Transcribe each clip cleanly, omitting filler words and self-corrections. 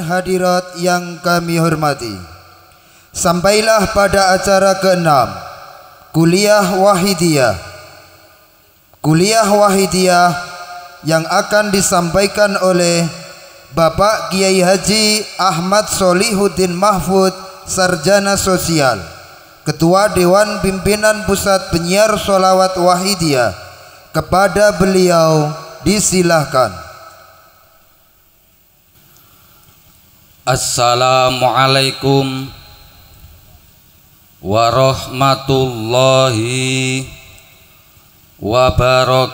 Hadirat yang kami hormati, sampailah pada acara ke-6 Kuliah Wahidiyah. Kuliah Wahidiyah yang akan disampaikan oleh Bapak Kiai Haji Ahmad Solihuddin Mahfud, Sarjana Sosial, Ketua Dewan Pimpinan Pusat Penyiar Sholawat Wahidiyah. Kepada beliau disilahkan. Assalamualaikum warahmatullahi wabarakatuh.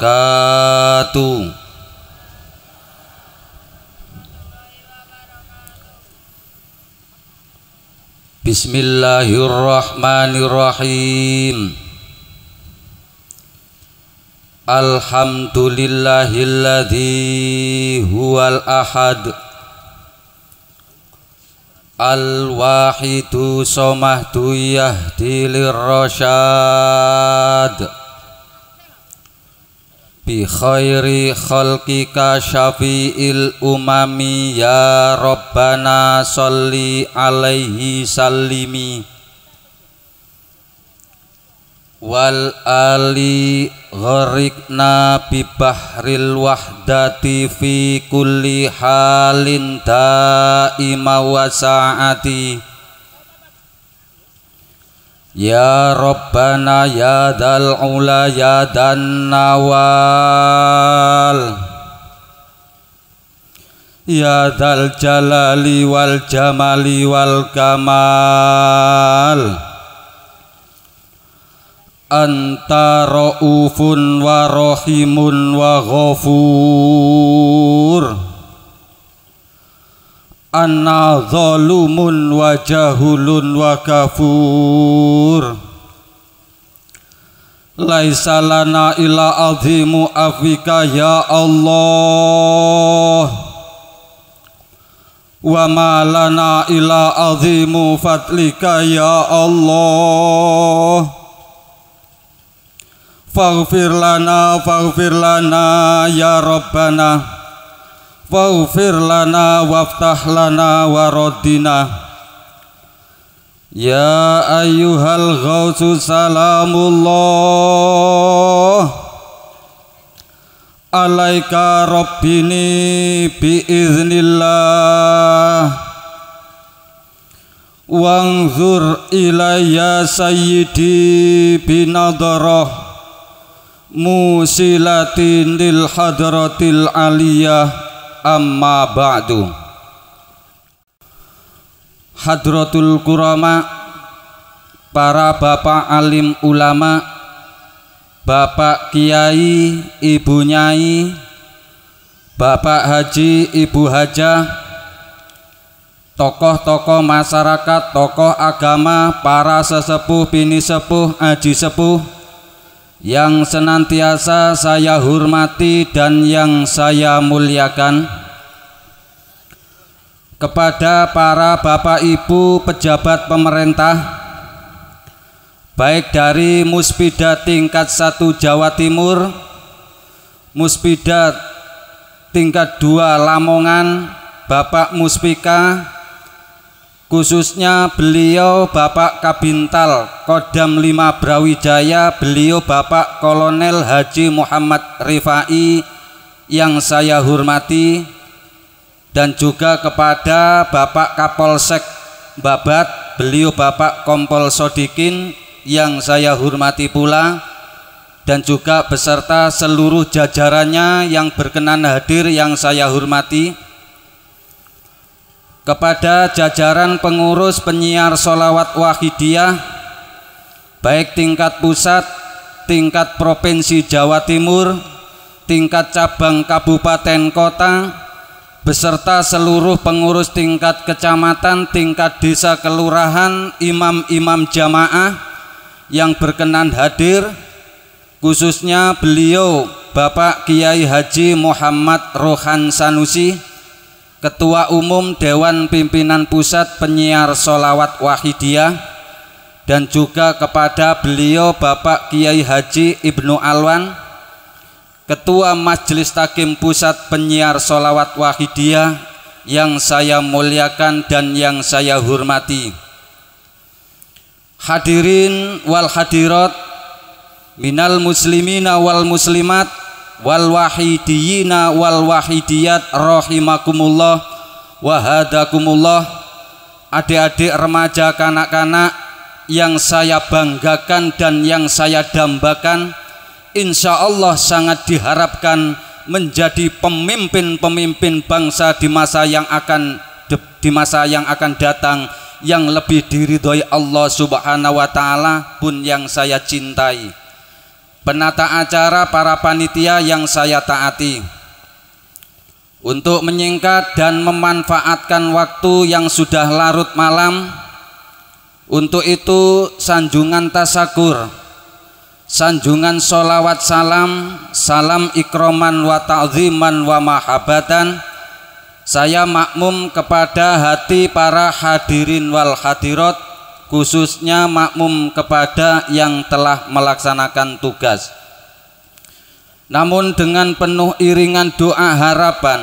Bismillahirrahmanirrahim. Alhamdulillahilladzi huwal ahad al-wahidu somahdu yahdi lirrasyad bi khairi khalqika syafi'il umami ya rabbana sholli alaihi sallimi wal ali gharikna bi bahril wahdati fi kulli halin daima wa sa'ati ya rabbana ya dal ula ya dan nawal ya dal jalali wal jamali wal kamal. Anta ra'ufun wa rahimun wa ghafur. Anna zalumun wa jahulun wa kafur. Laisa lana illa azimu afika ya Allah, wa ma lana illa azimu fadlika ya Allah. Faghfir lana ya Rabbana, faghfir lana waftah lana waradina. Ya ayyuhal ghausu salamullah alaika rabbini biiznillah wanzur ilayya sayyidi binadarah musilatin lil hadratil aliyah, amma ba'du. Hadratul kurama, para bapak alim ulama, bapak kiai, ibu nyai, bapak haji, ibu hajah, tokoh-tokoh masyarakat, tokoh agama, para sesepuh, bini sepuh, aji sepuh yang senantiasa saya hormati dan yang saya muliakan, kepada para bapak ibu pejabat pemerintah, baik dari Muspida tingkat 1 Jawa Timur, Muspida tingkat 2 Lamongan, Bapak Muspika, khususnya beliau Bapak Kabintal Kodam 5 Brawijaya, beliau Bapak Kolonel Haji Muhammad Rifai yang saya hormati, dan juga kepada Bapak Kapolsek Babat, beliau Bapak Kompol Sodikin yang saya hormati pula, dan juga beserta seluruh jajarannya yang berkenan hadir yang saya hormati. Kepada jajaran pengurus penyiar sholawat Wahidiyah baik tingkat pusat, tingkat provinsi Jawa Timur, tingkat cabang kabupaten kota, beserta seluruh pengurus tingkat kecamatan, tingkat desa, kelurahan, imam-imam jamaah yang berkenan hadir, khususnya beliau Bapak Kiai Haji Muhammad Rohan Sanusi, Ketua Umum Dewan Pimpinan Pusat Penyiar Sholawat Wahidiyah, dan juga kepada beliau Bapak Kiai Haji Ibnu Alwan, Ketua Majelis Takim Pusat Penyiar Sholawat Wahidiyah yang saya muliakan dan yang saya hormati. Hadirin wal hadirat minal muslimina wal muslimat wal wahidiyina wal wahidiyat rahimakumullah wa hadakumullah. Adik-adik, remaja, kanak-kanak yang saya banggakan dan yang saya dambakan, insya Allah sangat diharapkan menjadi pemimpin-pemimpin bangsa di masa yang akan datang, yang lebih diridhoi Allah Subhanahu wa taala pun yang saya cintai. Penata acara, para panitia yang saya taati, untuk menyingkat dan memanfaatkan waktu yang sudah larut malam, untuk itu sanjungan tasakur, sanjungan sholawat salam, salam ikroman wa ta'ziman wa mahabatan, saya makmum kepada hati para hadirin wal hadirat, khususnya makmum kepada yang telah melaksanakan tugas. Namun dengan penuh iringan doa harapan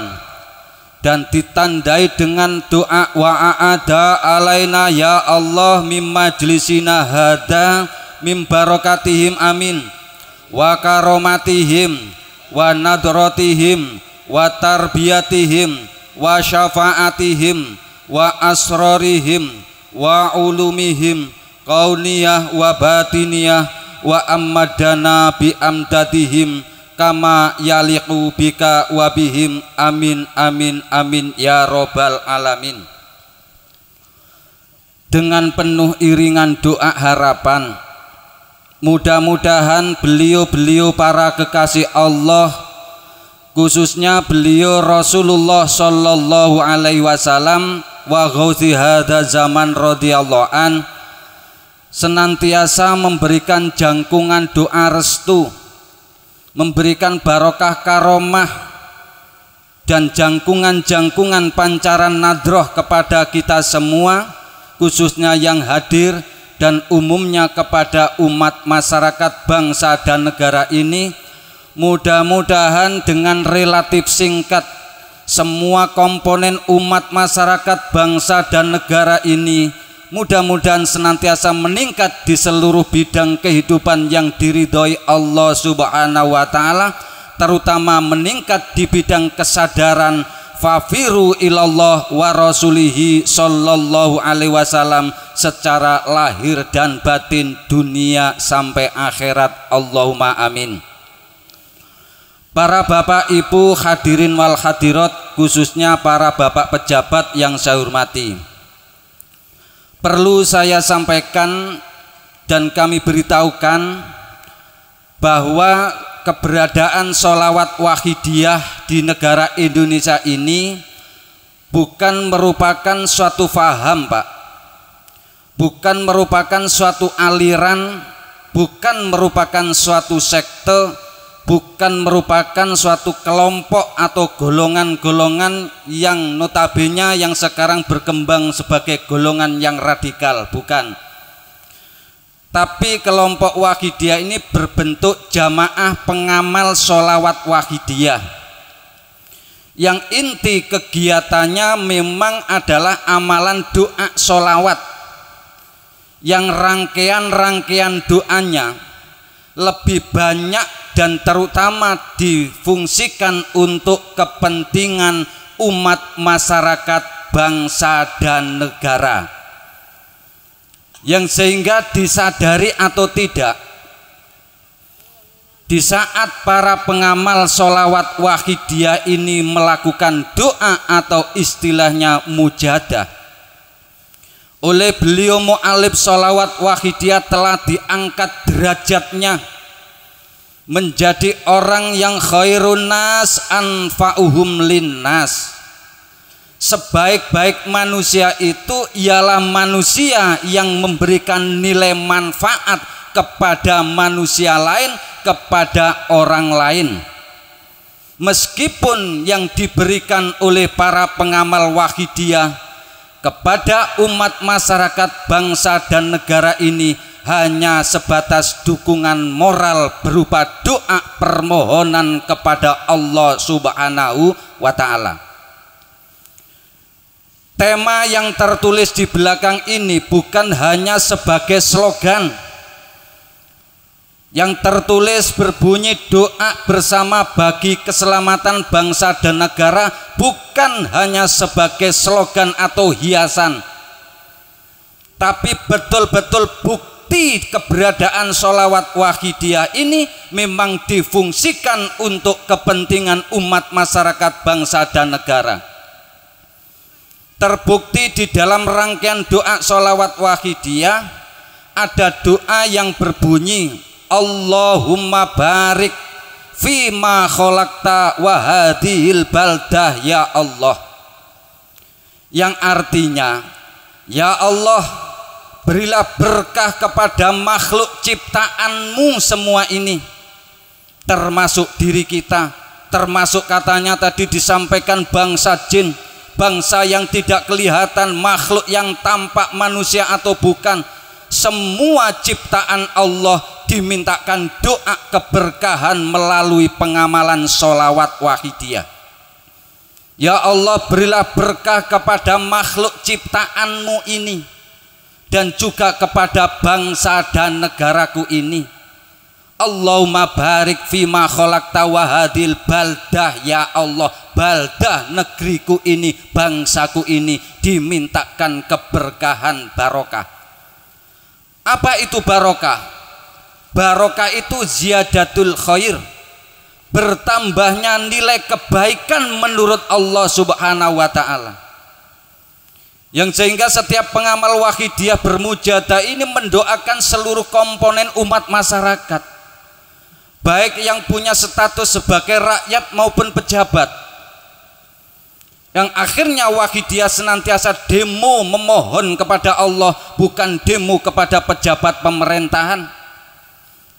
dan ditandai dengan doa wa'ada alaina ya Allah mim majlisina hada mim barakatihim amin wa karomatihim wa nadratihim wa tarbiyatihim wa syafaatihim wa asrarihim wa ulumihim kauniyah wa batiniyah wa ammadana bi amdadihim kama yaliqu bika wa bihim amin amin amin ya robbal alamin. Dengan penuh iringan doa harapan, mudah-mudahan beliau-beliau para kekasih Allah, khususnya beliau Rasulullah sallallahu alaihi wasallam wa ghauzi hadza zaman radhiyallahu an, senantiasa memberikan jangkungan doa restu, memberikan barokah karomah dan jangkungan-jangkungan pancaran nadroh kepada kita semua, khususnya yang hadir dan umumnya kepada umat masyarakat bangsa dan negara ini. Mudah-mudahan dengan relatif singkat semua komponen umat masyarakat bangsa dan negara ini mudah-mudahan senantiasa meningkat di seluruh bidang kehidupan yang diridhoi Allah Subhanahu wa taala, terutama meningkat di bidang kesadaran fafiru ilallah wa rasulihi sallallahu alaihi wasallam secara lahir dan batin, dunia sampai akhirat. Allahumma amin. Para bapak ibu hadirin wal hadirat, khususnya para bapak pejabat yang saya hormati, perlu saya sampaikan dan kami beritahukan bahwa keberadaan sholawat wahidiyah di negara Indonesia ini bukan merupakan suatu faham, Pak, bukan merupakan suatu aliran, bukan merupakan suatu sekte, bukan merupakan suatu kelompok atau golongan-golongan yang notabene yang sekarang berkembang sebagai golongan yang radikal, bukan. Tapi kelompok wahidiyah ini berbentuk jamaah pengamal sholawat wahidiyah yang inti kegiatannya memang adalah amalan doa sholawat, yang rangkaian-rangkaian doanya lebih banyak dan terutama difungsikan untuk kepentingan umat masyarakat, bangsa dan negara, yang sehingga disadari atau tidak, di saat para pengamal sholawat wahidiyah ini melakukan doa atau istilahnya mujahadah, oleh beliau mu'alif sholawat wahidiyah telah diangkat derajatnya menjadi orang yang khairun nas anfa'uhum linnas. Sebaik-baik manusia itu ialah manusia yang memberikan nilai manfaat kepada manusia lain, kepada orang lain. Meskipun yang diberikan oleh para pengamal wahidiyah kepada umat masyarakat, bangsa dan negara ini hanya sebatas dukungan moral berupa doa permohonan kepada Allah Subhanahu wa Ta'ala. Tema yang tertulis di belakang ini bukan hanya sebagai slogan. Yang tertulis berbunyi doa bersama bagi keselamatan bangsa dan negara, bukan hanya sebagai slogan atau hiasan, tapi betul-betul bukti keberadaan sholawat wahidiyah ini memang difungsikan untuk kepentingan umat masyarakat, bangsa dan negara. Terbukti di dalam rangkaian doa sholawat wahidiyah ada doa yang berbunyi Allahumma barik fima khalaqta wa hadhil baldah ya Allah, yang artinya, ya Allah, berilah berkah kepada makhluk ciptaanmu semua ini, termasuk diri kita, termasuk katanya tadi disampaikan bangsa jin, bangsa yang tidak kelihatan, makhluk yang tampak manusia atau bukan, semua ciptaan Allah dimintakan doa keberkahan melalui pengamalan sholawat wahidiyah. Ya Allah, berilah berkah kepada makhluk ciptaanmu ini dan juga kepada bangsa dan negaraku ini. Allahumma barik fima khalaqta wa hadil baldah ya Allah, baldah negeriku ini, bangsaku ini dimintakan keberkahan barokah. Apa itu barokah? Barokah itu ziyadatul khair, bertambahnya nilai kebaikan menurut Allah Subhanahu wa Ta'ala. Yang sehingga setiap pengamal wahidiyah bermujahadah ini mendoakan seluruh komponen umat masyarakat, baik yang punya status sebagai rakyat maupun pejabat, yang akhirnya wahidiyah senantiasa demo memohon kepada Allah, bukan demo kepada pejabat pemerintahan,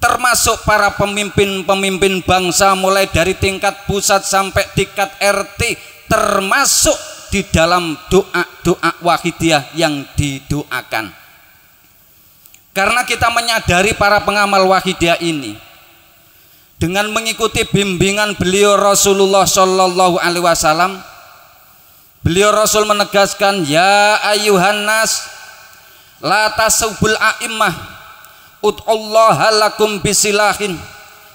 termasuk para pemimpin-pemimpin bangsa mulai dari tingkat pusat sampai tingkat RT, termasuk di dalam doa-doa wahidiyah yang didoakan. Karena kita menyadari para pengamal wahidiyah ini dengan mengikuti bimbingan beliau Rasulullah Shallallahu Alaihi Wasallam, beliau Rasul menegaskan, ya ayuhan nas la tasubul a'immah ud'ullaha lakum bisilahin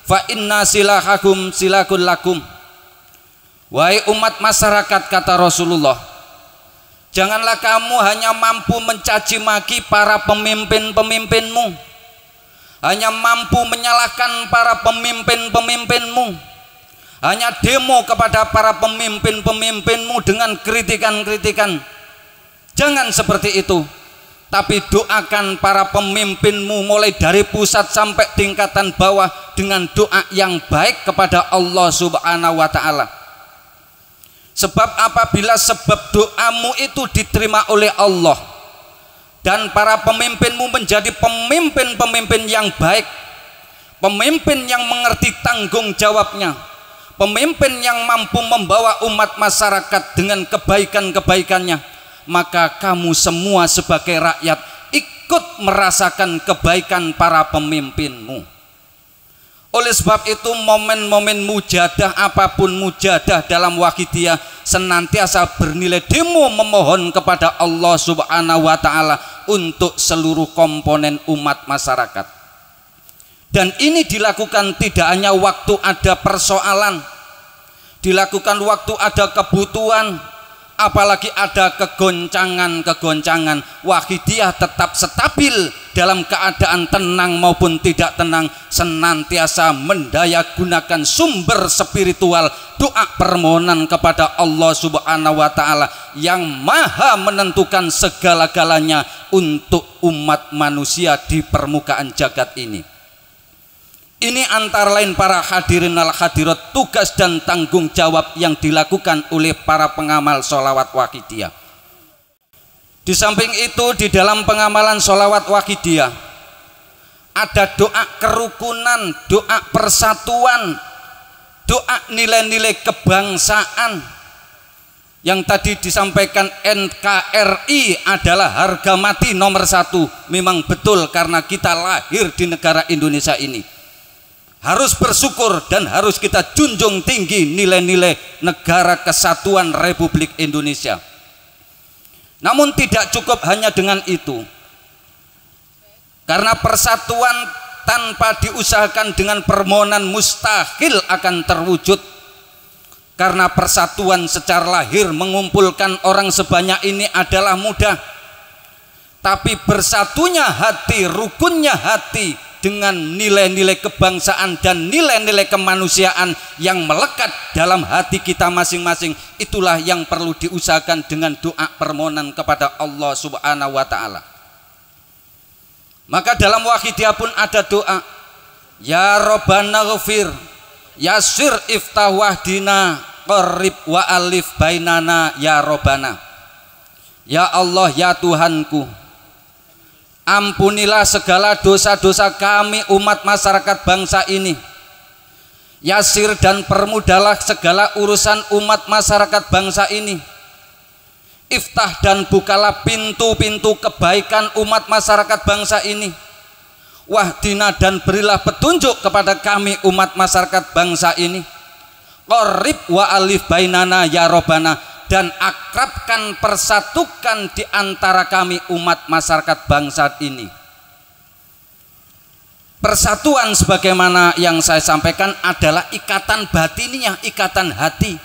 fa inna silahakum silakun lakum. Wahai umat masyarakat, kata Rasulullah, janganlah kamu hanya mampu mencaci maki para pemimpin-pemimpinmu, hanya mampu menyalahkan para pemimpin-pemimpinmu, hanya demo kepada para pemimpin-pemimpinmu dengan kritikan-kritikan. Jangan seperti itu, tapi doakan para pemimpinmu mulai dari pusat sampai tingkatan bawah dengan doa yang baik kepada Allah Subhanahu wa Ta'ala. Sebab apabila sebab doamu itu diterima oleh Allah dan para pemimpinmu menjadi pemimpin-pemimpin yang baik, pemimpin yang mengerti tanggung jawabnya, pemimpin yang mampu membawa umat masyarakat dengan kebaikan-kebaikannya, maka kamu semua sebagai rakyat ikut merasakan kebaikan para pemimpinmu. Oleh sebab itu momen-momen mujadah, apapun mujadah dalam Wahidiyah senantiasa bernilai demo memohon kepada Allah Subhanahu wa Ta'ala untuk seluruh komponen umat masyarakat. Dan ini dilakukan tidak hanya waktu ada persoalan, dilakukan waktu ada kebutuhan, apalagi ada kegoncangan. Wahidiyah tetap stabil dalam keadaan tenang maupun tidak tenang, senantiasa mendayagunakan sumber spiritual doa permohonan kepada Allah Subhanahu wa Ta'ala yang maha menentukan segala-galanya untuk umat manusia di permukaan jagat ini. Ini antara lain para hadirin al hadirat tugas dan tanggung jawab yang dilakukan oleh para pengamal sholawat Wahidiyah. Di samping itu, di dalam pengamalan sholawat Wahidiyah ada doa kerukunan, doa persatuan, doa nilai-nilai kebangsaan. Yang tadi disampaikan NKRI adalah harga mati nomor 1. Memang betul, karena kita lahir di negara Indonesia ini. Harus bersyukur dan harus kita junjung tinggi nilai-nilai negara kesatuan Republik Indonesia. Namun tidak cukup hanya dengan itu, karena persatuan tanpa diusahakan dengan permohonan mustahil akan terwujud. Karena persatuan secara lahir mengumpulkan orang sebanyak ini adalah mudah, tapi bersatunya hati, rukunnya hati dengan nilai-nilai kebangsaan dan nilai-nilai kemanusiaan yang melekat dalam hati kita masing-masing, itulah yang perlu diusahakan dengan doa permohonan kepada Allah Subhanahu wa Ta'ala. Maka dalam Wahidiyah pun ada doa, ya Rabbana ghafir, yasir iftah wahdina, qarib wa alif bainana ya Rabbana. Ya Allah, ya Tuhanku, ampunilah segala dosa-dosa kami umat masyarakat bangsa ini. Yasir dan permudahlah segala urusan umat masyarakat bangsa ini. Iftah dan bukalah pintu-pintu kebaikan umat masyarakat bangsa ini. Wahdina dan berilah petunjuk kepada kami umat masyarakat bangsa ini. Qarib wa alif bainana ya Rabbana, dan akrabkan, persatukan di antara kami umat masyarakat bangsa ini. Persatuan sebagaimana yang saya sampaikan adalah ikatan batiniah, ikatan hati.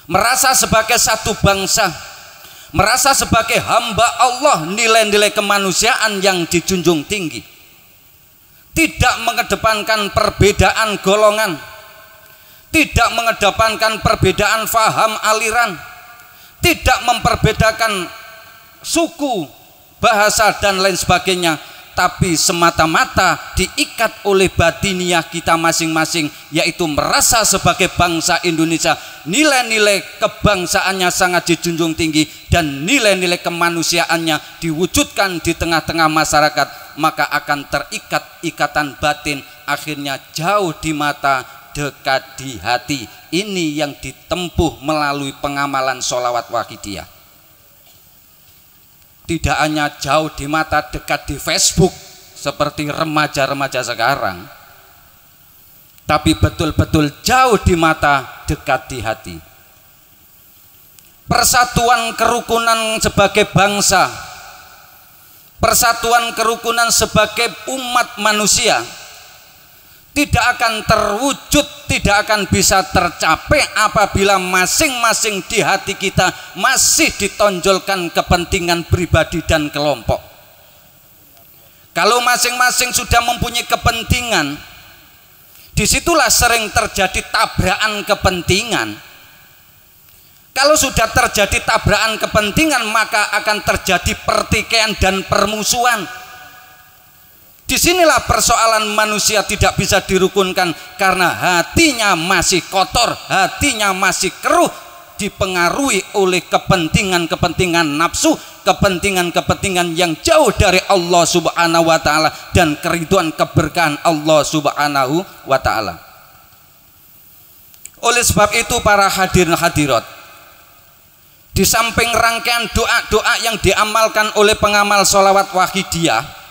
Merasa sebagai satu bangsa, merasa sebagai hamba Allah, nilai-nilai kemanusiaan yang dijunjung tinggi. Tidak mengedepankan perbedaan golongan, tidak mengedepankan perbedaan faham aliran, tidak memperbedakan suku, bahasa dan lain sebagainya, tapi semata-mata diikat oleh batiniah kita masing-masing, yaitu merasa sebagai bangsa Indonesia nilai-nilai kebangsaannya sangat dijunjung tinggi dan nilai-nilai kemanusiaannya diwujudkan di tengah-tengah masyarakat, maka akan terikat ikatan batin, akhirnya jauh di mata, dekat di hati. Ini yang ditempuh melalui pengamalan sholawat Wahidiyah. Tidak hanya jauh di mata, dekat di Facebook seperti remaja-remaja sekarang, tapi betul-betul jauh di mata, dekat di hati. Persatuan kerukunan sebagai bangsa, persatuan kerukunan sebagai umat manusia tidak akan terwujud, tidak akan bisa tercapai apabila masing-masing di hati kita masih ditonjolkan kepentingan pribadi dan kelompok. Kalau masing-masing sudah mempunyai kepentingan, disitulah sering terjadi tabrakan kepentingan. Kalau sudah terjadi tabrakan kepentingan, maka akan terjadi pertikaian dan permusuhan. Disinilah persoalan manusia tidak bisa dirukunkan, karena hatinya masih kotor, hatinya masih keruh, dipengaruhi oleh kepentingan-kepentingan nafsu, kepentingan-kepentingan yang jauh dari Allah Subhanahu wa Ta'ala dan keriduan keberkahan Allah Subhanahu wa Ta'ala. Oleh sebab itu para hadirin hadirat, di samping rangkaian doa-doa yang diamalkan oleh pengamal sholawat Wahidiyah,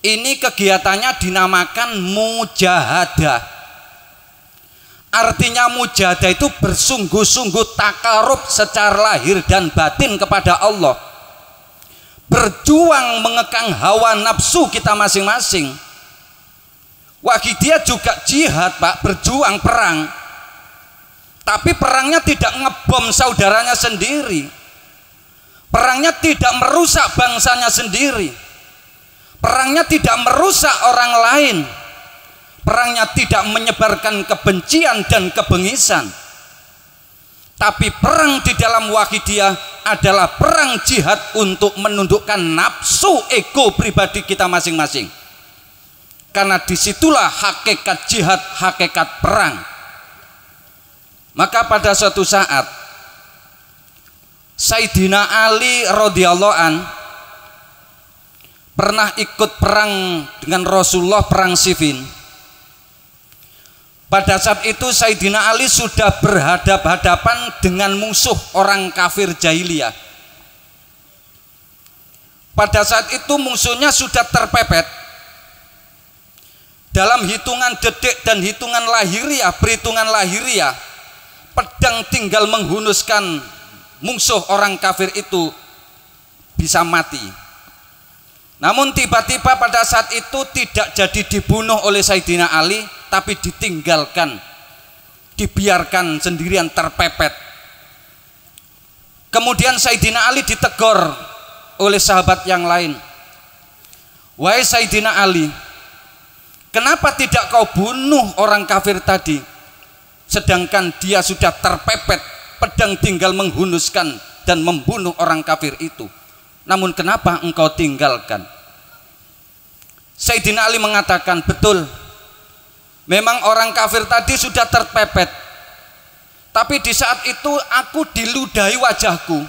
Ini kegiatannya dinamakan mujahadah. Artinya mujahadah itu bersungguh-sungguh takarub secara lahir dan batin kepada Allah. Berjuang mengekang hawa nafsu kita masing-masing. Wahidiyah juga jihad, Pak, berjuang perang. Tapi perangnya tidak ngebom saudaranya sendiri. Perangnya tidak merusak bangsanya sendiri. Perangnya tidak merusak orang lain. Perangnya tidak menyebarkan kebencian dan kebengisan. Tapi perang di dalam Wahidiyah adalah perang jihad untuk menundukkan nafsu ego pribadi kita masing-masing. Karena disitulah hakikat jihad, hakikat perang. Maka pada suatu saat Sayyidina Ali radhiyallahu an pernah ikut perang dengan Rasulullah, perang Siffin. Pada saat itu Sayyidina Ali sudah berhadap-hadapan dengan musuh orang kafir jahiliyah. Pada saat itu musuhnya sudah terpepet. Dalam hitungan detik dan hitungan lahiriah, perhitungan lahiriah, pedang tinggal menghunuskan musuh orang kafir itu bisa mati. Namun tiba-tiba pada saat itu tidak jadi dibunuh oleh Sayyidina Ali, tapi ditinggalkan, dibiarkan sendirian terpepet. Kemudian Sayyidina Ali ditegur oleh sahabat yang lain. Wahai Sayyidina Ali, kenapa tidak kau bunuh orang kafir tadi? Sedangkan dia sudah terpepet, pedang tinggal menghunuskan dan membunuh orang kafir itu. Namun kenapa engkau tinggalkan? Sayyidina Ali mengatakan, betul, memang orang kafir tadi sudah terpepet, tapi di saat itu aku diludahi wajahku,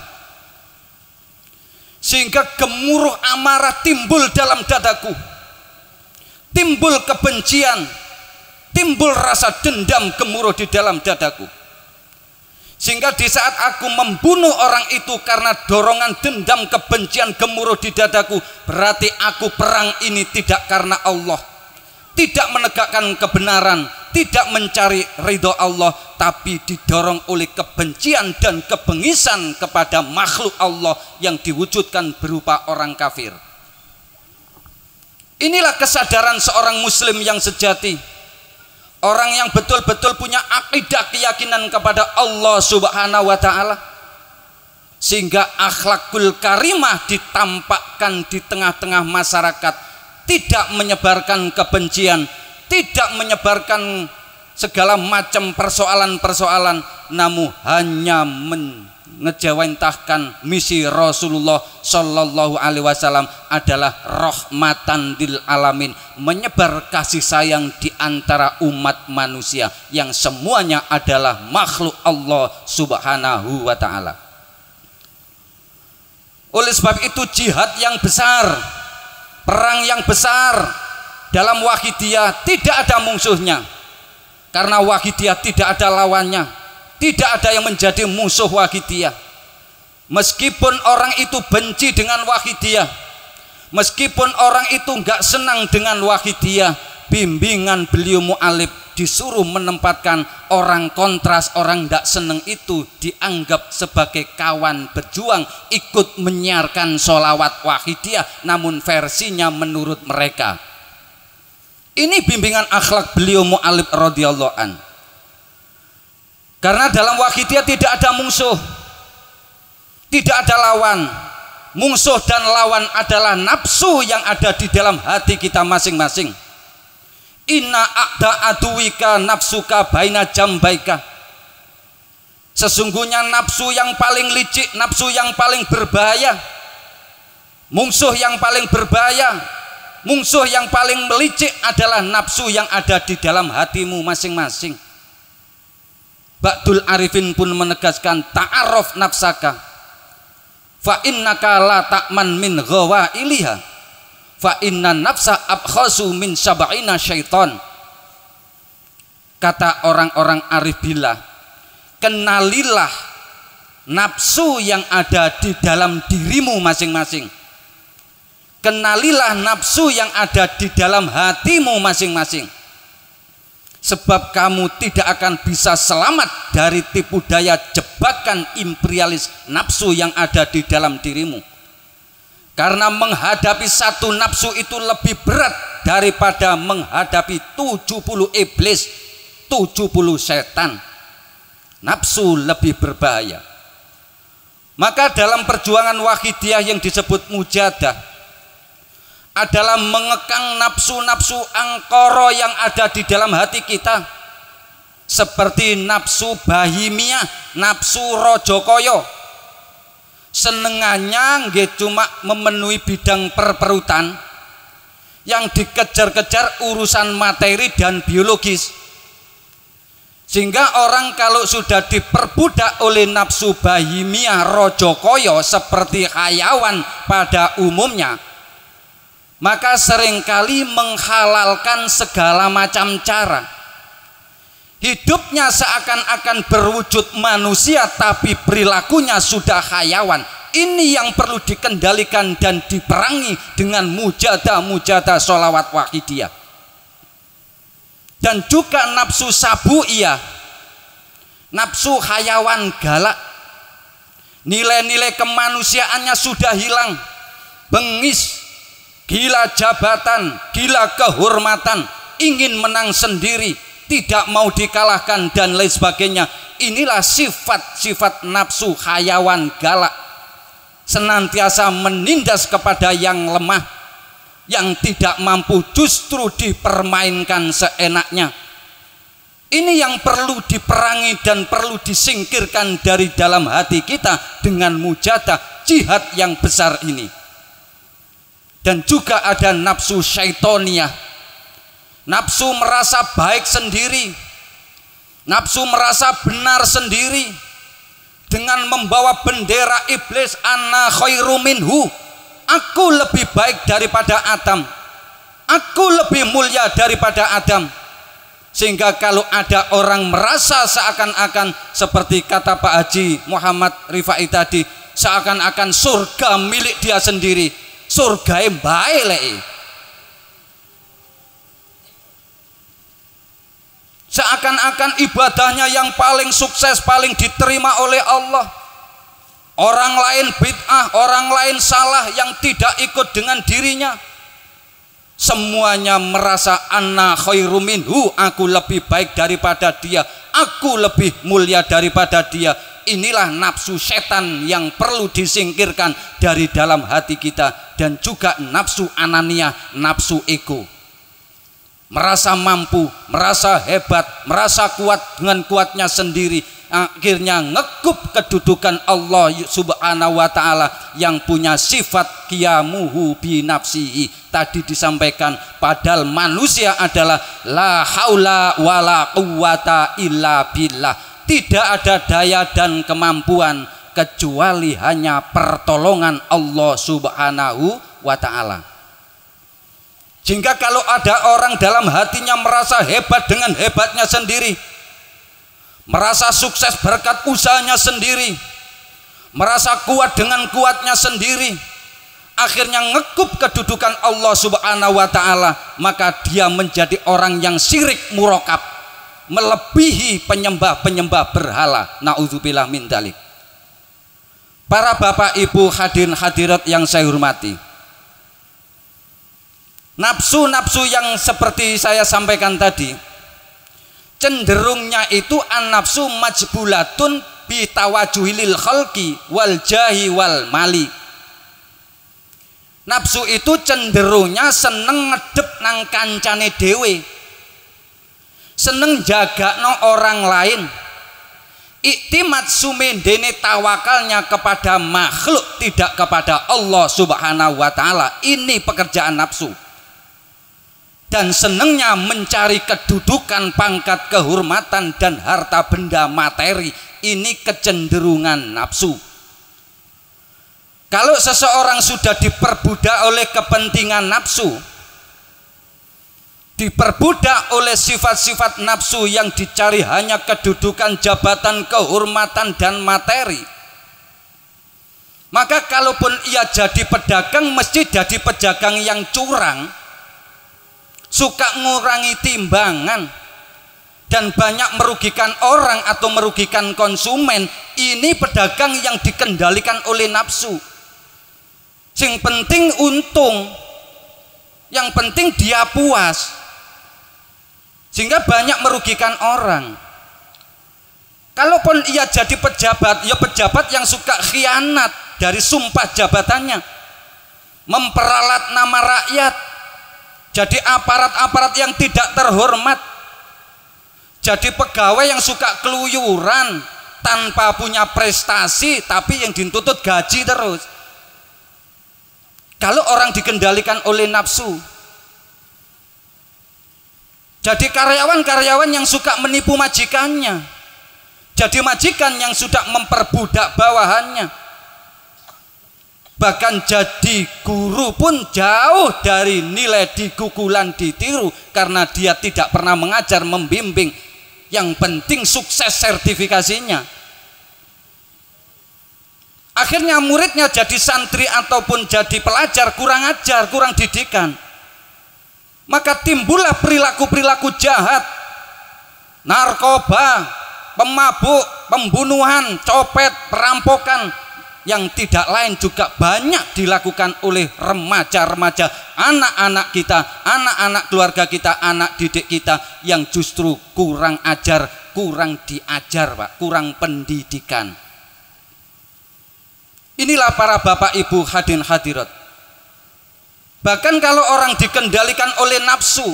sehingga gemuruh amarah timbul dalam dadaku, timbul kebencian, timbul rasa dendam gemuruh di dalam dadaku. Sehingga di saat aku membunuh orang itu karena dorongan dendam, kebencian gemuruh di dadaku, berarti aku perang ini tidak karena Allah, tidak menegakkan kebenaran, tidak mencari ridho Allah, tapi didorong oleh kebencian dan kebengisan kepada makhluk Allah yang diwujudkan berupa orang kafir. Inilah kesadaran seorang muslim yang sejati. Orang yang betul-betul punya akidah keyakinan kepada Allah Subhanahu wa ta'ala, sehingga akhlakul karimah ditampakkan di tengah-tengah masyarakat, tidak menyebarkan kebencian, tidak menyebarkan segala macam persoalan-persoalan, namun hanya ngejawantahkan misi Rasulullah Shallallahu Alaihi Wasallam adalah rahmatan lil alamin, menyebar kasih sayang di antara umat manusia yang semuanya adalah makhluk Allah Subhanahu wa ta'ala. Oleh sebab itu jihad yang besar, perang yang besar dalam Wahidiyah tidak ada musuhnya, karena Wahidiyah tidak ada lawannya. Tidak ada yang menjadi musuh Wahidiyah. Meskipun orang itu benci dengan Wahidiyah, meskipun orang itu nggak senang dengan Wahidiyah, bimbingan beliau mu'alif disuruh menempatkan orang kontras, orang nggak senang itu dianggap sebagai kawan berjuang, ikut menyiarkan sholawat Wahidiyah, namun versinya menurut mereka. Ini bimbingan akhlak beliau mu'alif radhiyallahu an. Karena dalam Wahidiyah tidak ada musuh, tidak ada lawan. Musuh dan lawan adalah nafsu yang ada di dalam hati kita masing-masing. Inna a'da aduwika nafsuka baina jambaika. Sesungguhnya nafsu yang paling licik, nafsu yang paling berbahaya, musuh yang paling berbahaya, musuh yang paling melicik adalah nafsu yang ada di dalam hatimu masing-masing. Ba'dul Arifin pun menegaskan, ta'aruf nafsaka fa innaka la ta'man min ghawailiha fa inna nafsa abkhasu min sab'ina syaitan. Kata orang-orang arif billah, kenalilah nafsu yang ada di dalam dirimu masing-masing, Kenalilah nafsu yang ada di dalam hatimu masing-masing. Sebab kamu tidak akan bisa selamat dari tipu daya jebakan imperialis nafsu yang ada di dalam dirimu. Karena menghadapi satu nafsu itu lebih berat daripada menghadapi 70 iblis, 70 setan. Nafsu lebih berbahaya. Maka dalam perjuangan wahidiyah yang disebut mujahadah adalah mengekang nafsu-nafsu angkara yang ada di dalam hati kita, seperti nafsu bahimiyah, nafsu rojokoyo. Senengannya nggih cuma memenuhi bidang perperutan, yang dikejar-kejar urusan materi dan biologis, sehingga orang kalau sudah diperbudak oleh nafsu bahimiyah rojokoyo seperti hayawan pada umumnya, maka seringkali menghalalkan segala macam cara. Hidupnya seakan-akan berwujud manusia tapi perilakunya sudah hayawan. Ini yang perlu dikendalikan dan diperangi dengan mujahadah sholawat wahidiyah. Dan juga nafsu sabu'iyah, nafsu hayawan galak. Nilai-nilai kemanusiaannya sudah hilang, bengis, gila jabatan, gila kehormatan, ingin menang sendiri, tidak mau dikalahkan dan lain sebagainya. Inilah sifat-sifat nafsu hayawan galak, senantiasa menindas kepada yang lemah, yang tidak mampu justru dipermainkan seenaknya. Ini yang perlu diperangi dan perlu disingkirkan dari dalam hati kita dengan mujahadah jihad yang besar ini. Dan juga ada nafsu syaitoniyah, nafsu merasa baik sendiri, nafsu merasa benar sendiri, dengan membawa bendera iblis, ana khairu minhu, aku lebih baik daripada Adam, aku lebih mulia daripada Adam. Sehingga kalau ada orang merasa seakan-akan seperti kata Pak Haji Muhammad Rifai tadi, seakan-akan surga milik dia sendiri, surga yang baik lek. Seakan-akan ibadahnya yang paling sukses, paling diterima oleh Allah. Orang lain bid'ah, orang lain salah yang tidak ikut dengan dirinya. Semuanya merasa anna khairu minhu, aku lebih baik daripada dia, aku lebih mulia daripada dia. Inilah nafsu setan yang perlu disingkirkan dari dalam hati kita. Dan juga nafsu ananiyah, nafsu ego, merasa mampu, merasa hebat, merasa kuat dengan kuatnya sendiri, akhirnya ngekup kedudukan Allah subhanahu wa ta'ala yang punya sifat qiyamuhu bi nafsihi. Tadi disampaikan, padahal manusia adalah la haula wala quwata illa billah, tidak ada daya dan kemampuan kecuali hanya pertolongan Allah subhanahu wa ta'ala. Sehingga kalau ada orang dalam hatinya merasa hebat dengan hebatnya sendiri, merasa sukses berkat usahanya sendiri, merasa kuat dengan kuatnya sendiri, akhirnya ngekup kedudukan Allah subhanahu wa ta'ala, maka dia menjadi orang yang syirik murokab, melebihi penyembah-penyembah berhala. Na'udzubillah min dzalik. Para bapak ibu hadirin hadirat yang saya hormati, nafsu-nafsu yang seperti saya sampaikan tadi, cenderungnya itu an-nafsu majbulatun bitawajuhilil khalqi wal jahi wal mali. Nafsu itu cenderungnya seneng ngedep nang kancane dewe, seneng jagakno orang lain, iktimat sumendene tawakalnya kepada makhluk, tidak kepada Allah subhanahu wa ta'ala. Ini pekerjaan nafsu. Dan senengnya mencari kedudukan, pangkat, kehormatan, dan harta benda materi. Ini kecenderungan nafsu. Kalau seseorang sudah diperbudak oleh kepentingan nafsu, diperbudak oleh sifat-sifat nafsu yang dicari hanya kedudukan, jabatan, kehormatan, dan materi, Maka kalaupun ia jadi pedagang, mesti jadi pedagang yang curang, suka ngurangi timbangan, dan banyak merugikan orang atau merugikan konsumen. Ini pedagang yang dikendalikan oleh nafsu. Sing penting untung, yang penting dia puas, sehingga banyak merugikan orang. Kalaupun ia jadi pejabat, ya pejabat yang suka khianat dari sumpah jabatannya, memperalat nama rakyat, jadi aparat-aparat yang tidak terhormat, jadi pegawai yang suka keluyuran tanpa punya prestasi, tapi yang dituntut gaji terus. Kalau orang dikendalikan oleh nafsu, jadi karyawan-karyawan yang suka menipu majikannya, jadi majikan yang sudah memperbudak bawahannya, bahkan jadi guru pun jauh dari nilai digugulan ditiru, karena dia tidak pernah mengajar, membimbing. Yang penting sukses sertifikasinya. Akhirnya muridnya jadi santri ataupun jadi pelajar kurang ajar, kurang didikan. Maka timbullah perilaku-perilaku jahat, narkoba, pemabuk, pembunuhan, copet, perampokan, yang tidak lain juga banyak dilakukan oleh remaja-remaja, anak-anak kita, anak-anak keluarga kita, anak didik kita, yang justru kurang ajar, kurang diajar, Pak, kurang pendidikan. Inilah para bapak ibu hadirin hadirat. Bahkan kalau orang dikendalikan oleh nafsu,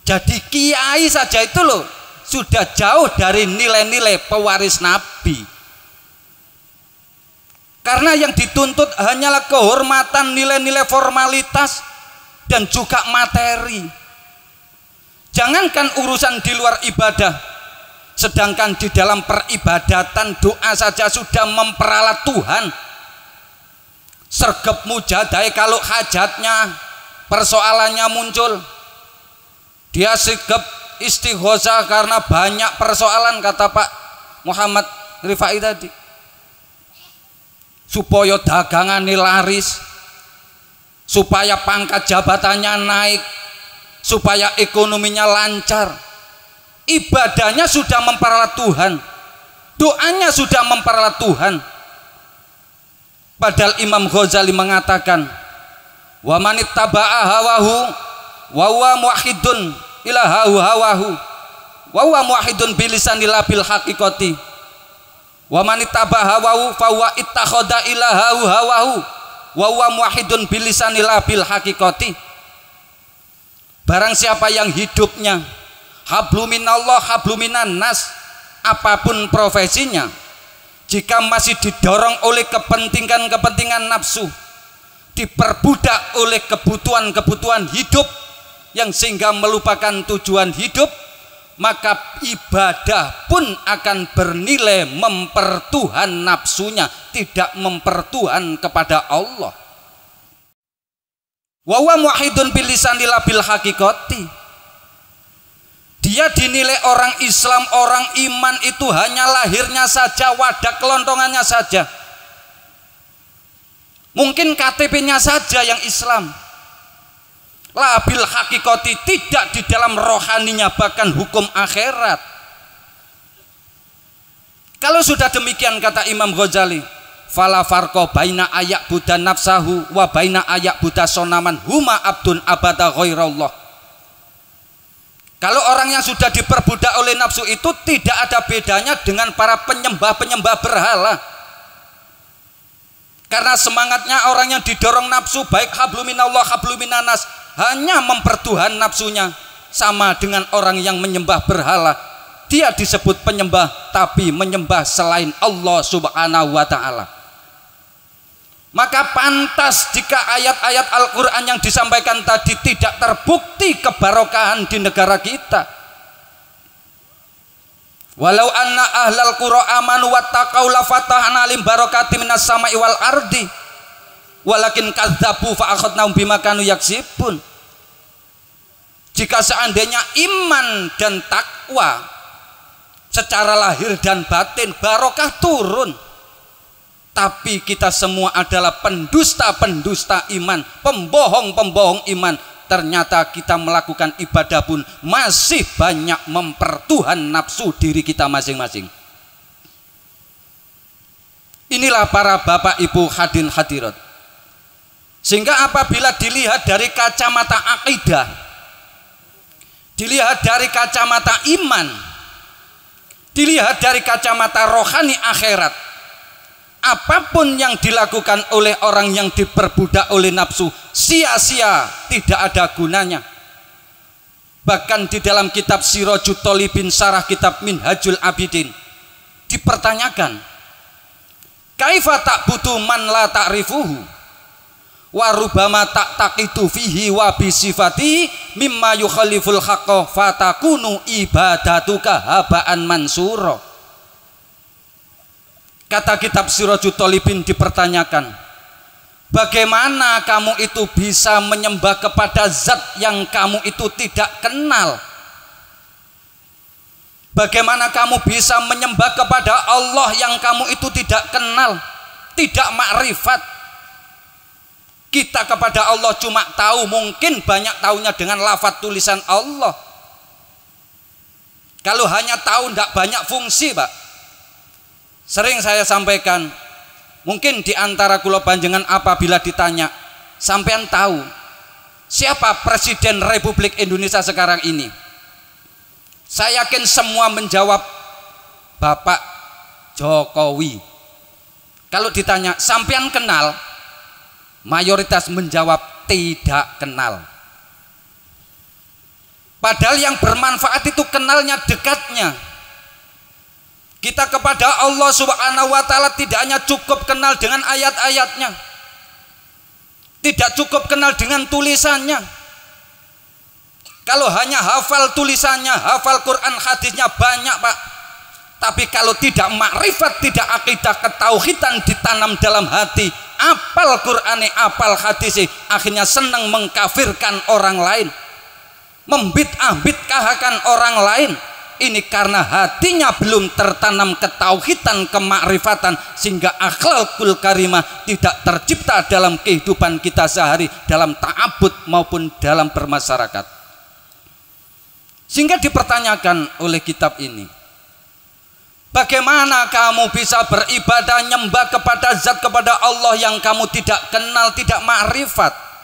jadi kiai saja itu loh sudah jauh dari nilai-nilai pewaris Nabi. Karena yang dituntut hanyalah kehormatan, nilai-nilai formalitas, dan juga materi. Jangankan urusan di luar ibadah, sedangkan di dalam peribadatan doa saja sudah memperalat Tuhan. Sergep mujadai kalau hajatnya, persoalannya muncul, dia sergep istighosah karena banyak persoalan, kata Pak Muhammad Rifai tadi, supaya dagangannya laris, supaya pangkat jabatannya naik, supaya ekonominya lancar. Ibadahnya sudah memperalat Tuhan, doanya sudah memperalat Tuhan. Padahal Imam Ghazali mengatakan, wa manittaba'a hawahu wa huwa muwahhidun ila hawahu wa huwa muwahhidun bilisanil bil haqiqati wa manittaba'a hawahu fa huwa ittakhadha ilahahu hawahu wa huwa muwahhidun bilisanil bil haqiqati. Barang siapa yang hidupnya habluminallah habluminan nas, apapun profesinya, jika masih didorong oleh kepentingan nafsu, diperbudak oleh kebutuhan hidup yang sehingga melupakan tujuan hidup, maka ibadah pun akan bernilai mempertuhan nafsunya, tidak mempertuhan kepada Allah. Wa huwa muwahhidun bil lisanil bil haqiqati. Dia dinilai orang Islam, orang iman itu hanya lahirnya saja, wadah kelontongannya saja. Mungkin KTP-nya saja yang Islam. Labil hakikati, tidak di dalam rohaninya, bahkan hukum akhirat. Kalau sudah demikian, kata Imam Ghazali, fala farqa baina ayak buddha nafsahu wa baina ayak buddha sonaman huma abdun abada ghairallah. Kalau orang yang sudah diperbudak oleh nafsu itu tidak ada bedanya dengan para penyembah-penyembah berhala. Karena semangatnya orang yang didorong nafsu, baik habluminallah habluminanas, hanya mempertuhan nafsunya, sama dengan orang yang menyembah berhala. Dia disebut penyembah, tapi menyembah selain Allah Subhanahu wa ta'ala. Maka pantas jika ayat-ayat Al-Quran yang disampaikan tadi tidak terbukti kebarokahan di negara kita. Walau anna ahlal qura amanu wattaqau la fatahna alim barakati minas sama'i wal ardi walakin kadzabu fa akhadnahum bima kanu yaksibun. Jika seandainya iman dan takwa secara lahir dan batin, barokah turun. Tapi kita semua adalah pendusta-pendusta iman, pembohong-pembohong iman. Ternyata kita melakukan ibadah pun masih banyak mempertuhan nafsu diri kita masing-masing. Inilah para bapak ibu hadirin hadirat. Sehingga apabila dilihat dari kacamata akidah, dilihat dari kacamata iman, dilihat dari kacamata rohani akhirat, apapun yang dilakukan oleh orang yang diperbudak oleh nafsu sia-sia, tidak ada gunanya. Bahkan di dalam kitab Sirajul Thalibin syarah kitab Minhajul Abidin dipertanyakan, kaifa ta'budu man la ta'rifuhu wa rubama taqitu fihi wa bi sifati mimma yukhaliful haqqa fatakunu ibadatuka haba'an mansura. Kata kitab Sirajul Thalibin dipertanyakan, bagaimana kamu itu bisa menyembah kepada zat yang kamu itu tidak kenal? Bagaimana kamu bisa menyembah kepada Allah yang kamu itu tidak kenal, tidak makrifat? Kita kepada Allah cuma tahu, mungkin banyak tahunya dengan lafaz tulisan Allah. Kalau hanya tahu tidak banyak fungsi, Pak. Sering saya sampaikan, mungkin di antara kula panjenengan apabila ditanya, sampean tahu siapa Presiden Republik Indonesia sekarang ini? Saya yakin semua menjawab Bapak Jokowi. Kalau ditanya, sampean kenal? Mayoritas menjawab tidak kenal. Padahal yang bermanfaat itu kenalnya, dekatnya. Kita kepada Allah Subhanahu wa Ta'ala tidak hanya cukup kenal dengan ayat-ayatnya, tidak cukup kenal dengan tulisannya. Kalau hanya hafal tulisannya, hafal Quran hadisnya banyak, Pak. Tapi kalau tidak makrifat, tidak akidah ketauhidan ditanam dalam hati, apal Qur'ane, apal hadise, akhirnya senang mengkafirkan orang lain, membid'ah-bid'ahkan orang lain. Ini karena hatinya belum tertanam ketauhidan, kemakrifatan, sehingga akhlakul karimah tidak tercipta dalam kehidupan kita sehari, dalam ta'abud maupun dalam bermasyarakat. Sehingga dipertanyakan oleh kitab ini, bagaimana kamu bisa beribadah nyembah kepada zat, kepada Allah yang kamu tidak kenal, tidak makrifat?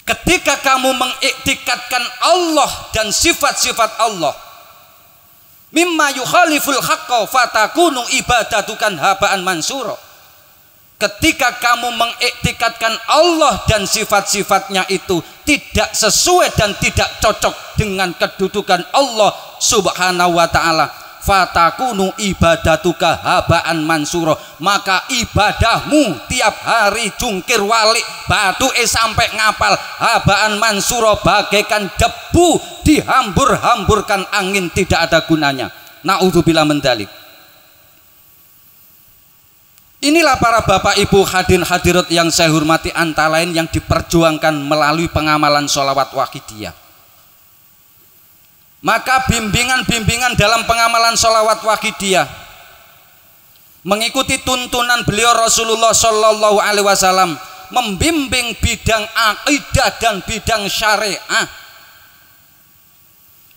Ketika kamu mengiktikadkan Allah dan sifat-sifat Allah, mimma yukhaliful haqqa fatakunu ibadatukan haba'an mansura. Ketika kamu mengiktikadkan Allah dan sifat-sifatnya itu tidak sesuai dan tidak cocok dengan kedudukan Allah Subhanahu wa Ta'ala, fatakunu ibadatuka haba'an mansura, maka ibadahmu tiap hari jungkir walik batu sampai ngapal haba'an mansura, bagaikan debu dihambur-hamburkan angin, tidak ada gunanya. Na'udzubillah min dzalik. Inilah para bapak ibu hadirin hadirat yang saya hormati, antara lain yang diperjuangkan melalui pengamalan sholawat wahidiyah. Maka bimbingan-bimbingan dalam pengamalan sholawat wahidiyah mengikuti tuntunan beliau Rasulullah Shallallahu Alaihi Wasallam, membimbing bidang akidah dan bidang syariah,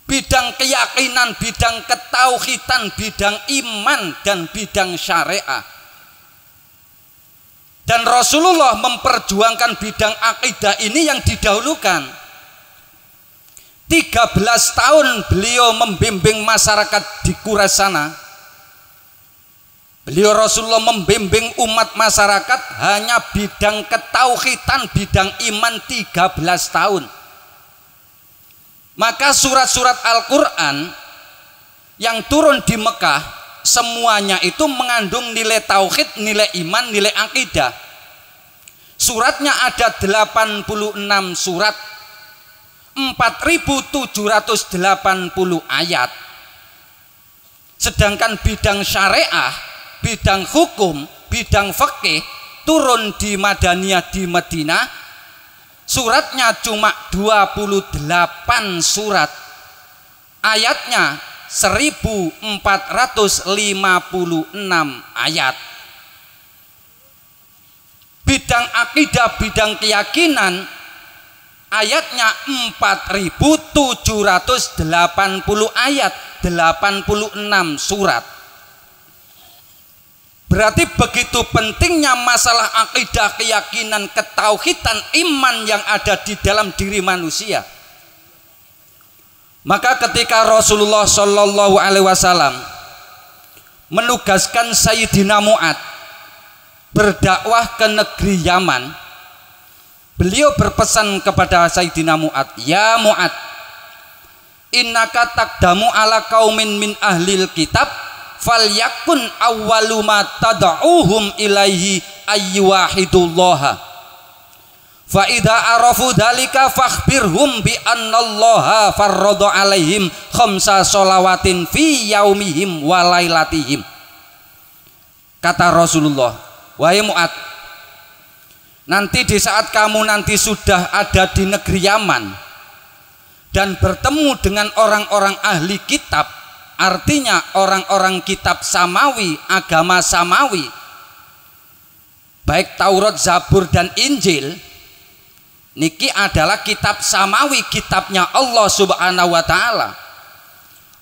bidang keyakinan, bidang ketauhidan, bidang iman dan bidang syariah. Dan Rasulullah memperjuangkan bidang akidah ini yang didahulukan. 13 tahun beliau membimbing masyarakat di Quraisy sana. Beliau Rasulullah membimbing umat masyarakat hanya bidang ketauhidan, bidang iman 13 tahun. Maka surat-surat Al-Quran yang turun di Mekah semuanya itu mengandung nilai tauhid, nilai iman, nilai akidah. Suratnya ada 86 surat, 4.780 ayat. Sedangkan bidang syariah, bidang hukum, bidang fikih turun di Madaniyah, di Madinah, suratnya cuma 28 surat, ayatnya 1456 ayat. Bidang akidah, bidang keyakinan ayatnya 4780 ayat, 86 surat. Berarti begitu pentingnya masalah akidah, keyakinan, ketauhidan, iman yang ada di dalam diri manusia. Maka ketika Rasulullah Shallallahu Alaihi Wasallam menugaskan Sayyidina Mu'ad berdakwah ke negeri Yaman, beliau berpesan kepada Sayyidina Mu'ad, ya Mu'ad, innaka taqdamu ala qaumin min ahlil kitab, falyakun awwalu ma tad'uhum ilaihi ayyuwahidullaha, fa idza arafu dzalika fakhbirhum bi annallaha farrada alaihim khamsa sholawatin fi yaumihim wa lailatihim. Kata Rasulullah, wahai Mu'ad, nanti di saat kamu nanti sudah ada di negeri Yaman dan bertemu dengan orang-orang ahli kitab, artinya orang-orang kitab Samawi, agama Samawi, baik Taurat, Zabur dan Injil, niki adalah kitab Samawi, kitabnya Allah Subhanahu wa Ta'ala.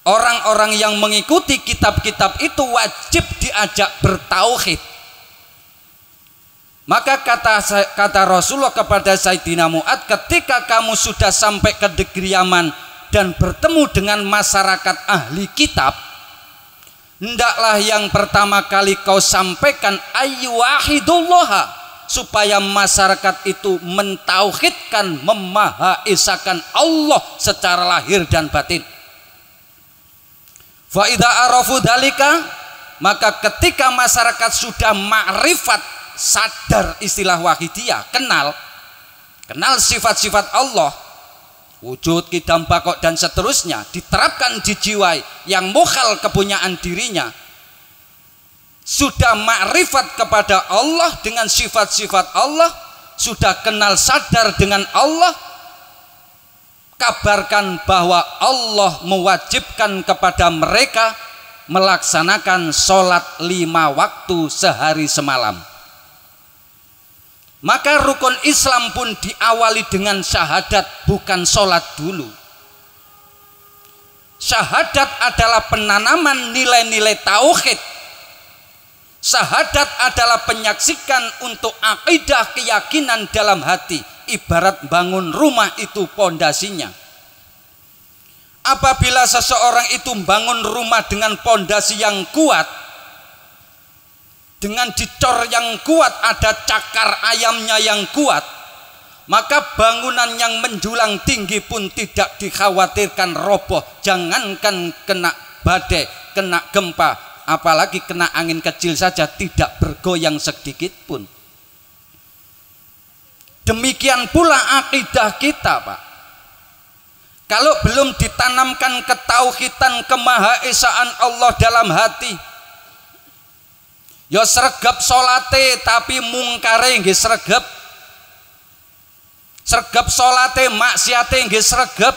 Orang-orang yang mengikuti kitab-kitab itu wajib diajak bertauhid. Maka kata Rasulullah kepada Sayyidina Mu'ad, ketika kamu sudah sampai ke negeri Yaman dan bertemu dengan masyarakat ahli kitab, hendaklah yang pertama kali kau sampaikan ayyuwahidullaha, supaya masyarakat itu mentauhidkan, memahaesakan Allah secara lahir dan batin. Fa idza arafu dzalika, maka ketika masyarakat sudah ma'rifat, sadar, istilah wahidiyah, kenal sifat-sifat Allah, wujud, qidam, baqo dan seterusnya, diterapkan di jiwa yang mukhal kepunyaan dirinya, sudah ma'rifat kepada Allah dengan sifat-sifat Allah, sudah kenal sadar dengan Allah, kabarkan bahwa Allah mewajibkan kepada mereka melaksanakan sholat 5 waktu sehari semalam. Maka rukun Islam pun diawali dengan syahadat, bukan sholat dulu. Syahadat adalah penanaman nilai-nilai tauhid. Syahadat adalah penyaksikan untuk akidah, keyakinan dalam hati. Ibarat bangun rumah, itu pondasinya. Apabila seseorang itu bangun rumah dengan pondasi yang kuat, dengan dicor yang kuat, ada cakar ayamnya yang kuat, maka bangunan yang menjulang tinggi pun tidak dikhawatirkan roboh. Jangankan kena badai, kena gempa, apalagi kena angin kecil saja tidak bergoyang sedikit pun. Demikian pula akidah kita, Pak. Kalau belum ditanamkan ketauhidan, kemahaesaan Allah dalam hati, ya sregep salate tapi mungkare nggih sregep. Sregep salate maksiate nggih sregep.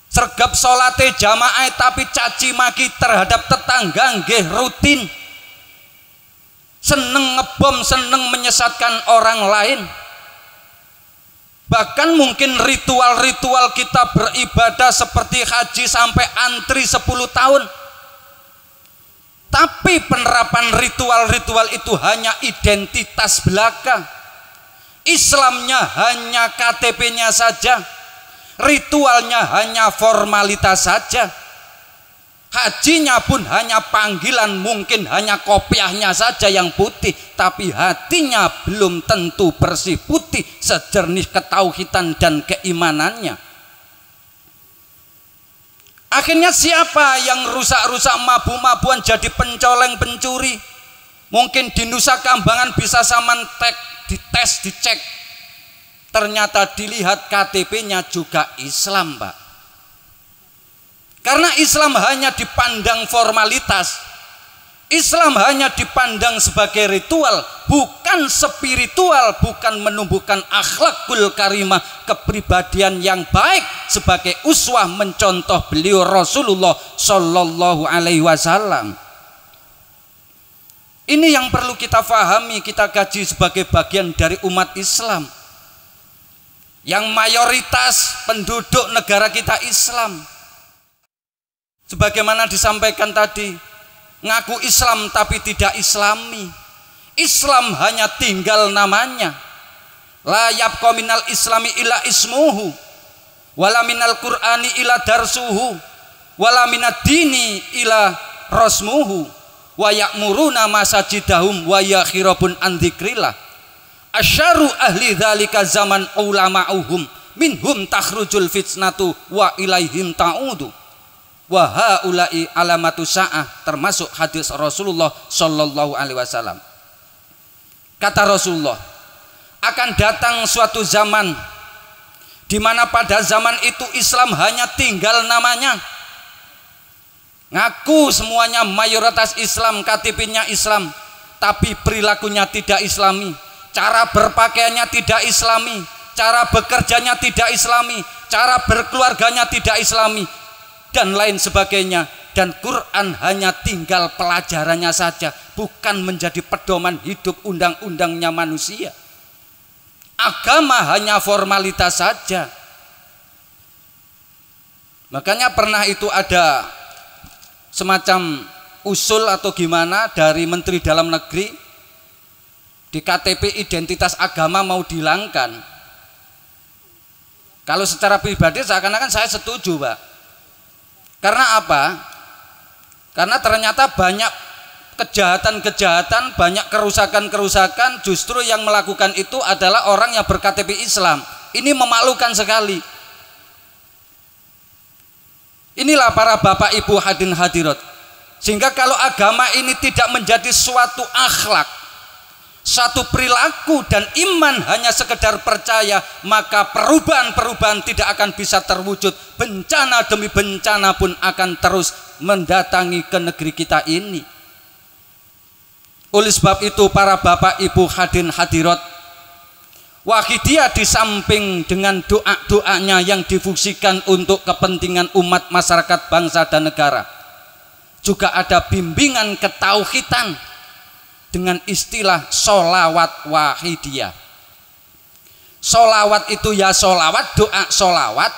Sregep salate jamaah tapi caci maki terhadap tetangga nggih rutin. Seneng ngebom, seneng menyesatkan orang lain. Bahkan mungkin ritual-ritual kita beribadah seperti haji sampai antri 10 tahun. Tapi penerapan ritual-ritual itu hanya identitas belaka. Islamnya hanya KTP-nya saja, ritualnya hanya formalitas saja, hajinya pun hanya panggilan, mungkin hanya kopiahnya saja yang putih, tapi hatinya belum tentu bersih putih sejernih ketauhidan dan keimanannya. Akhirnya siapa yang rusak-rusak, mabu-mabuan, jadi pencoleng, pencuri? Mungkin di Nusa Kambangan bisa samantek, dites, dicek, ternyata dilihat KTP-nya juga Islam, Pak. Karena Islam hanya dipandang formalitas. Islam hanya dipandang sebagai ritual, bukan spiritual, bukan menumbuhkan akhlakul karimah, kepribadian yang baik sebagai uswah mencontoh beliau Rasulullah Shallallahu Alaihi Wasallam. Ini yang perlu kita fahami, kita kaji sebagai bagian dari umat Islam yang mayoritas penduduk negara kita Islam. Sebagaimana disampaikan tadi, ngaku Islam tapi tidak islami. Islam hanya tinggal namanya. La yabqa minal islami ila ismuhu, wala minal qur'ani ila darsuhu, wala minad dini ila rasmuhu, wa ya'muruna masajidahum wa yakhirabun an dzikrillah. Asyaru ahli dzalika zaman ulama'uhum minhum takhrujul fitnatu wa ilaihim ta'udu. Wa haula'i alamatu sa'ah, termasuk hadis Rasulullah Shallallahu Alaihi Wasallam. Kata Rasulullah, akan datang suatu zaman di mana pada zaman itu Islam hanya tinggal namanya. Ngaku semuanya mayoritas Islam, KTP-nya Islam, tapi perilakunya tidak Islami, cara berpakaiannya tidak Islami, cara bekerjanya tidak Islami, cara berkeluarganya tidak Islami, dan lain sebagainya. Dan Quran hanya tinggal pelajarannya saja, bukan menjadi pedoman hidup undang-undangnya manusia. Agama hanya formalitas saja. Makanya pernah itu ada semacam usul atau gimana dari Menteri Dalam Negeri, di KTP identitas agama mau dihilangkan. Kalau secara pribadi seakan-akan saya setuju, Pak. Karena apa? Karena ternyata banyak kejahatan-kejahatan, banyak kerusakan-kerusakan, justru yang melakukan itu adalah orang yang berKTP Islam. Ini memalukan sekali. Inilah para bapak ibu hadirin hadirat. Sehingga kalau agama ini tidak menjadi suatu akhlak, satu perilaku dan iman hanya sekedar percaya, maka perubahan-perubahan tidak akan bisa terwujud. Bencana demi bencana pun akan terus mendatangi ke negeri kita ini. Oleh sebab itu para bapak ibu hadirin hadirat, Wahidiyah di samping dengan doa-doanya yang difungsikan untuk kepentingan umat, masyarakat, bangsa dan negara, juga ada bimbingan ketauhidan dengan istilah sholawat wahidiyah. Sholawat itu ya sholawat, doa sholawat.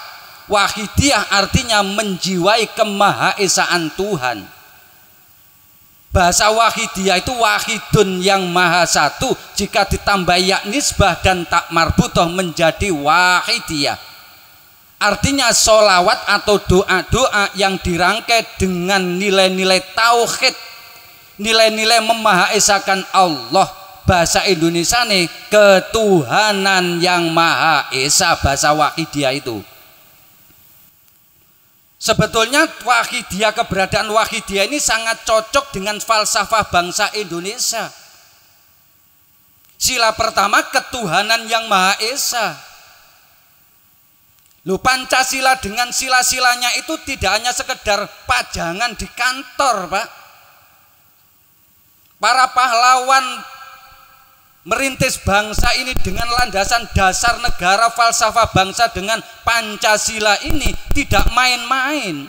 Wahidiyah artinya menjiwai kemahaesaan Tuhan. Bahasa wahidiyah itu wahidun yang maha satu, jika ditambah ya nisbah dan tak marbutoh menjadi wahidiyah. Artinya sholawat atau doa-doa yang dirangkai dengan nilai-nilai tauhid, nilai-nilai memahaesakan Allah. Bahasa Indonesia nih, ketuhanan yang maha esa, bahasa wahidiyah itu. Sebetulnya wahidiyah, keberadaan wahidiyah ini sangat cocok dengan falsafah bangsa Indonesia. Sila pertama, ketuhanan yang maha esa. Loh, Pancasila dengan sila-silanya itu tidak hanya sekedar pajangan di kantor, Pak. Para pahlawan merintis bangsa ini dengan landasan dasar negara, falsafah bangsa dengan Pancasila ini tidak main-main.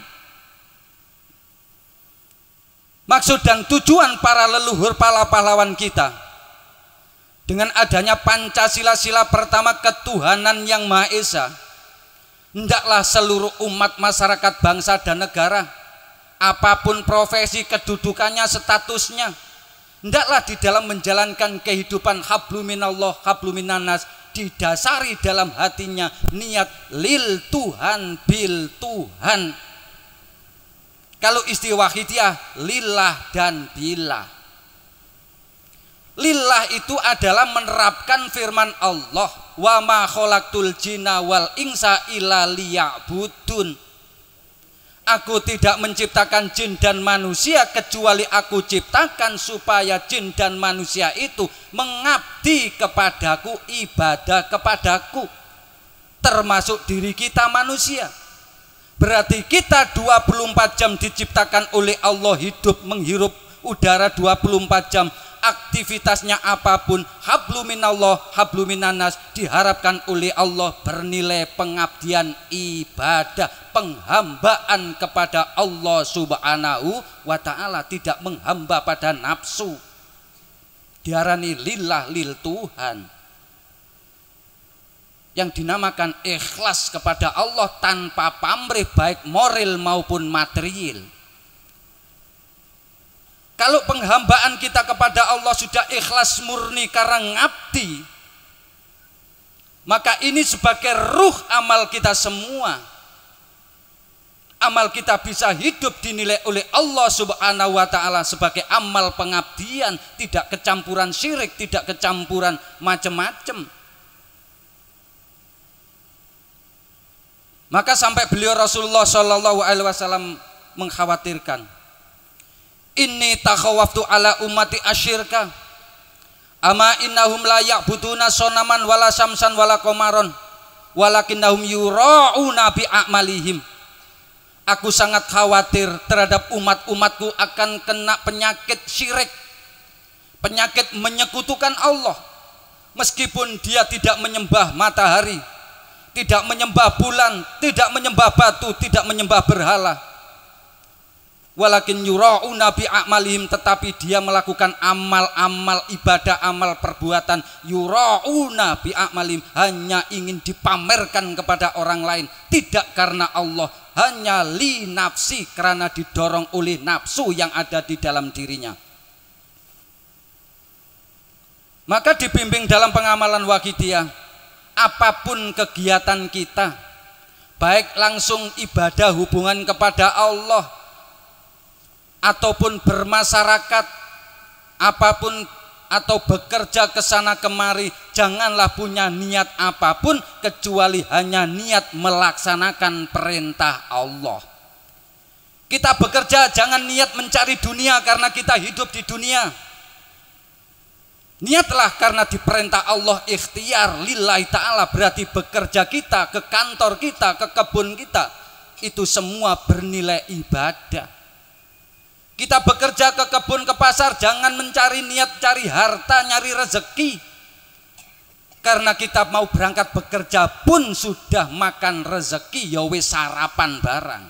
Maksud dan tujuan para leluhur, para pahlawan kita dengan adanya Pancasila, sila pertama ketuhanan yang maha esa, hendaklah seluruh umat, masyarakat, bangsa dan negara, apapun profesi, kedudukannya, statusnya, hendaklah di dalam menjalankan kehidupan habluminallah, habluminanas, didasari dalam hatinya niat lil Tuhan, bil Tuhan. Kalau istilah wahidiyah, lillah dan billah. Lillah itu adalah menerapkan firman Allah, wa ma khalaqtul jinna wal insa illa liya'budun. Aku tidak menciptakan jin dan manusia kecuali aku ciptakan supaya jin dan manusia itu mengabdi kepadaku, ibadah kepadaku, termasuk diri kita manusia. Berarti kita 24 jam diciptakan oleh Allah, hidup, menghirup udara 24 jam, aktivitasnya apapun, hablum minallah, hablum minannas, diharapkan oleh Allah bernilai pengabdian ibadah, penghambaan kepada Allah Subhanahu wa ta'ala, tidak menghamba pada nafsu. Diarani lillah, lil Tuhan, yang dinamakan ikhlas kepada Allah tanpa pamrih baik moral maupun material. Kalau penghambaan kita kepada Allah sudah ikhlas murni karena ngabdi, maka ini sebagai ruh amal kita semua. Amal kita bisa hidup dinilai oleh Allah Subhanahu wa ta'ala sebagai amal pengabdian, tidak kecampuran syirik, tidak kecampuran macam-macam. Maka sampai beliau Rasulullah Shallallahu Alaihi Wasallam mengkhawatirkan, inni takhawaftu ala ummati asyirka ama innahum la ya'buduna sonaman wala syamsan wala qamaron walakinnahum yura'una bi a'malihim. Aku sangat khawatir terhadap umat-umatku akan kena penyakit syirik, penyakit menyekutukan Allah, meskipun dia tidak menyembah matahari, tidak menyembah bulan, tidak menyembah batu, tidak menyembah berhala. Walakin yura'una bi a'malihim, tetapi dia melakukan amal-amal ibadah, amal perbuatan. Yura'una bi a'malihim, hanya ingin dipamerkan kepada orang lain, tidak karena Allah, hanya li nafsi, karena didorong oleh nafsu yang ada di dalam dirinya. Maka dibimbing dalam pengamalan waqidiyah, apapun kegiatan kita, baik langsung ibadah hubungan kepada Allah ataupun bermasyarakat, apapun atau bekerja ke sana kemari, janganlah punya niat apapun kecuali hanya niat melaksanakan perintah Allah. Kita bekerja jangan niat mencari dunia karena kita hidup di dunia. Niatlah karena diperintah Allah, ikhtiar lillahi ta'ala, berarti bekerja kita, ke kantor kita, ke kebun kita, itu semua bernilai ibadah. Kita bekerja ke kebun, ke pasar, jangan mencari niat cari harta, nyari rezeki. Karena kita mau berangkat bekerja pun sudah makan rezeki, ya wis sarapan barang.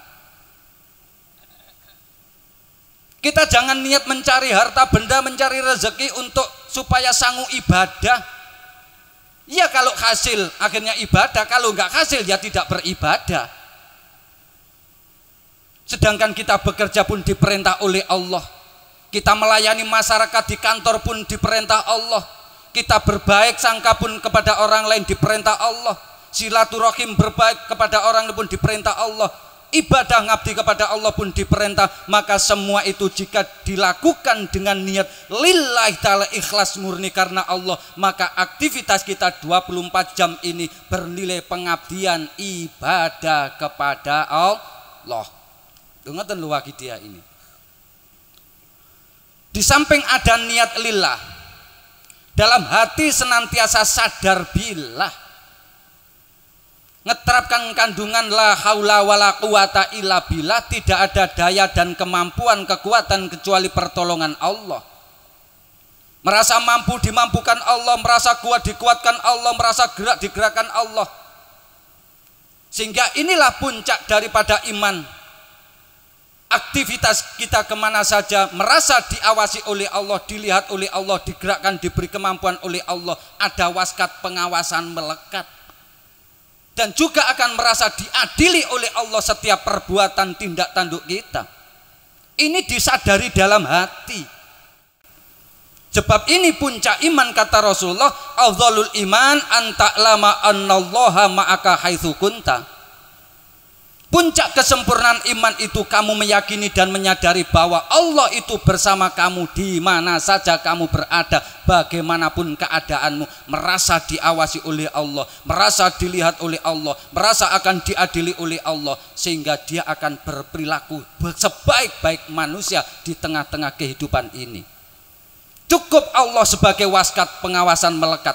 Kita jangan niat mencari harta benda, mencari rezeki untuk supaya sanggup ibadah. Ya kalau hasil akhirnya ibadah, kalau enggak hasil ya tidak beribadah. Sedangkan kita bekerja pun diperintah oleh Allah, kita melayani masyarakat di kantor pun diperintah Allah, kita berbaik sangka pun kepada orang lain diperintah Allah, silaturahim berbaik kepada orang lain pun diperintah Allah, ibadah ngabdi kepada Allah pun diperintah. Maka semua itu jika dilakukan dengan niat lillahi ta'ala, ikhlas murni karena Allah, maka aktivitas kita 24 jam ini bernilai pengabdian ibadah kepada Allah. Dengarkan lu waqidiyah ini. Di samping ada niat lillah, dalam hati senantiasa sadar billah, ngeterapkan kandungan la haula wala quwata illa billah, tidak ada daya dan kemampuan kekuatan kecuali pertolongan Allah. Merasa mampu dimampukan Allah, merasa kuat dikuatkan Allah, merasa gerak digerakkan Allah. Sehingga inilah puncak daripada iman. Aktivitas kita kemana saja merasa diawasi oleh Allah, dilihat oleh Allah, digerakkan, diberi kemampuan oleh Allah, ada waskat pengawasan melekat. Dan juga akan merasa diadili oleh Allah setiap perbuatan tindak tanduk kita. Ini disadari dalam hati. Sebab ini puncak iman, kata Rasulullah, afdhalul iman an ta'lama annallaha ma'aka haitsu kunta. Puncak kesempurnaan iman itu kamu meyakini dan menyadari bahwa Allah itu bersama kamu di mana saja kamu berada, bagaimanapun keadaanmu, merasa diawasi oleh Allah, merasa dilihat oleh Allah, merasa akan diadili oleh Allah, sehingga dia akan berperilaku sebaik-baik manusia di tengah-tengah kehidupan ini. Cukup Allah sebagai waskat pengawasan melekat.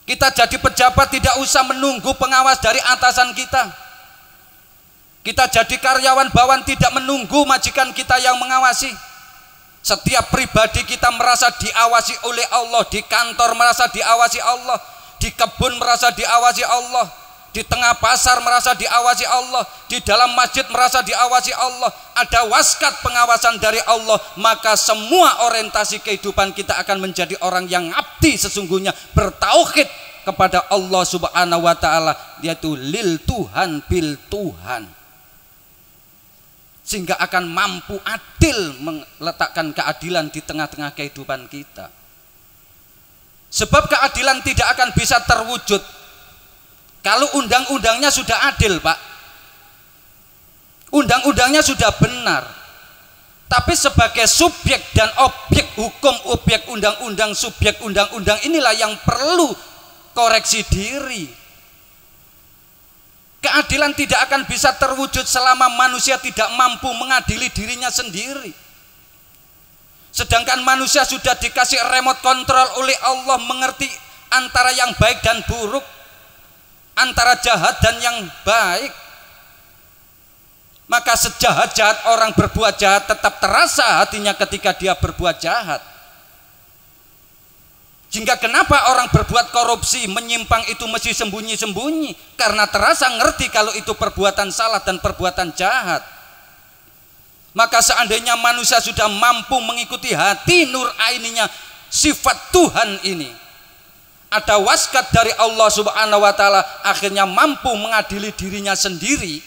Kita jadi pejabat tidak usah menunggu pengawas dari atasan kita. Kita jadi karyawan bawahan tidak menunggu majikan kita yang mengawasi. Setiap pribadi kita merasa diawasi oleh Allah, di kantor merasa diawasi Allah, di kebun merasa diawasi Allah, di tengah pasar merasa diawasi Allah, di dalam masjid merasa diawasi Allah. Ada waskat pengawasan dari Allah, maka semua orientasi kehidupan kita akan menjadi orang yang abdi sesungguhnya, bertauhid kepada Allah Subhanahu wa taala, yaitu lil Tuhan bil Tuhan. Sehingga akan mampu adil meletakkan keadilan di tengah-tengah kehidupan kita. Sebab keadilan tidak akan bisa terwujud kalau undang-undangnya sudah adil, Pak. Undang-undangnya sudah benar. Tapi sebagai subjek dan objek hukum, objek undang-undang, subjek undang-undang inilah yang perlu koreksi diri. Keadilan tidak akan bisa terwujud selama manusia tidak mampu mengadili dirinya sendiri. Sedangkan manusia sudah dikasih remote control oleh Allah, mengerti antara yang baik dan buruk, antara jahat dan yang baik. Maka sejahat-jahat orang berbuat jahat tetap terasa hatinya ketika dia berbuat jahat. Sehingga kenapa orang berbuat korupsi, menyimpang itu mesti sembunyi-sembunyi, karena terasa ngerti kalau itu perbuatan salah dan perbuatan jahat. Maka seandainya manusia sudah mampu mengikuti hati nur aininya, sifat Tuhan ini, ada waskat dari Allah Subhanahu wa taala, akhirnya mampu mengadili dirinya sendiri.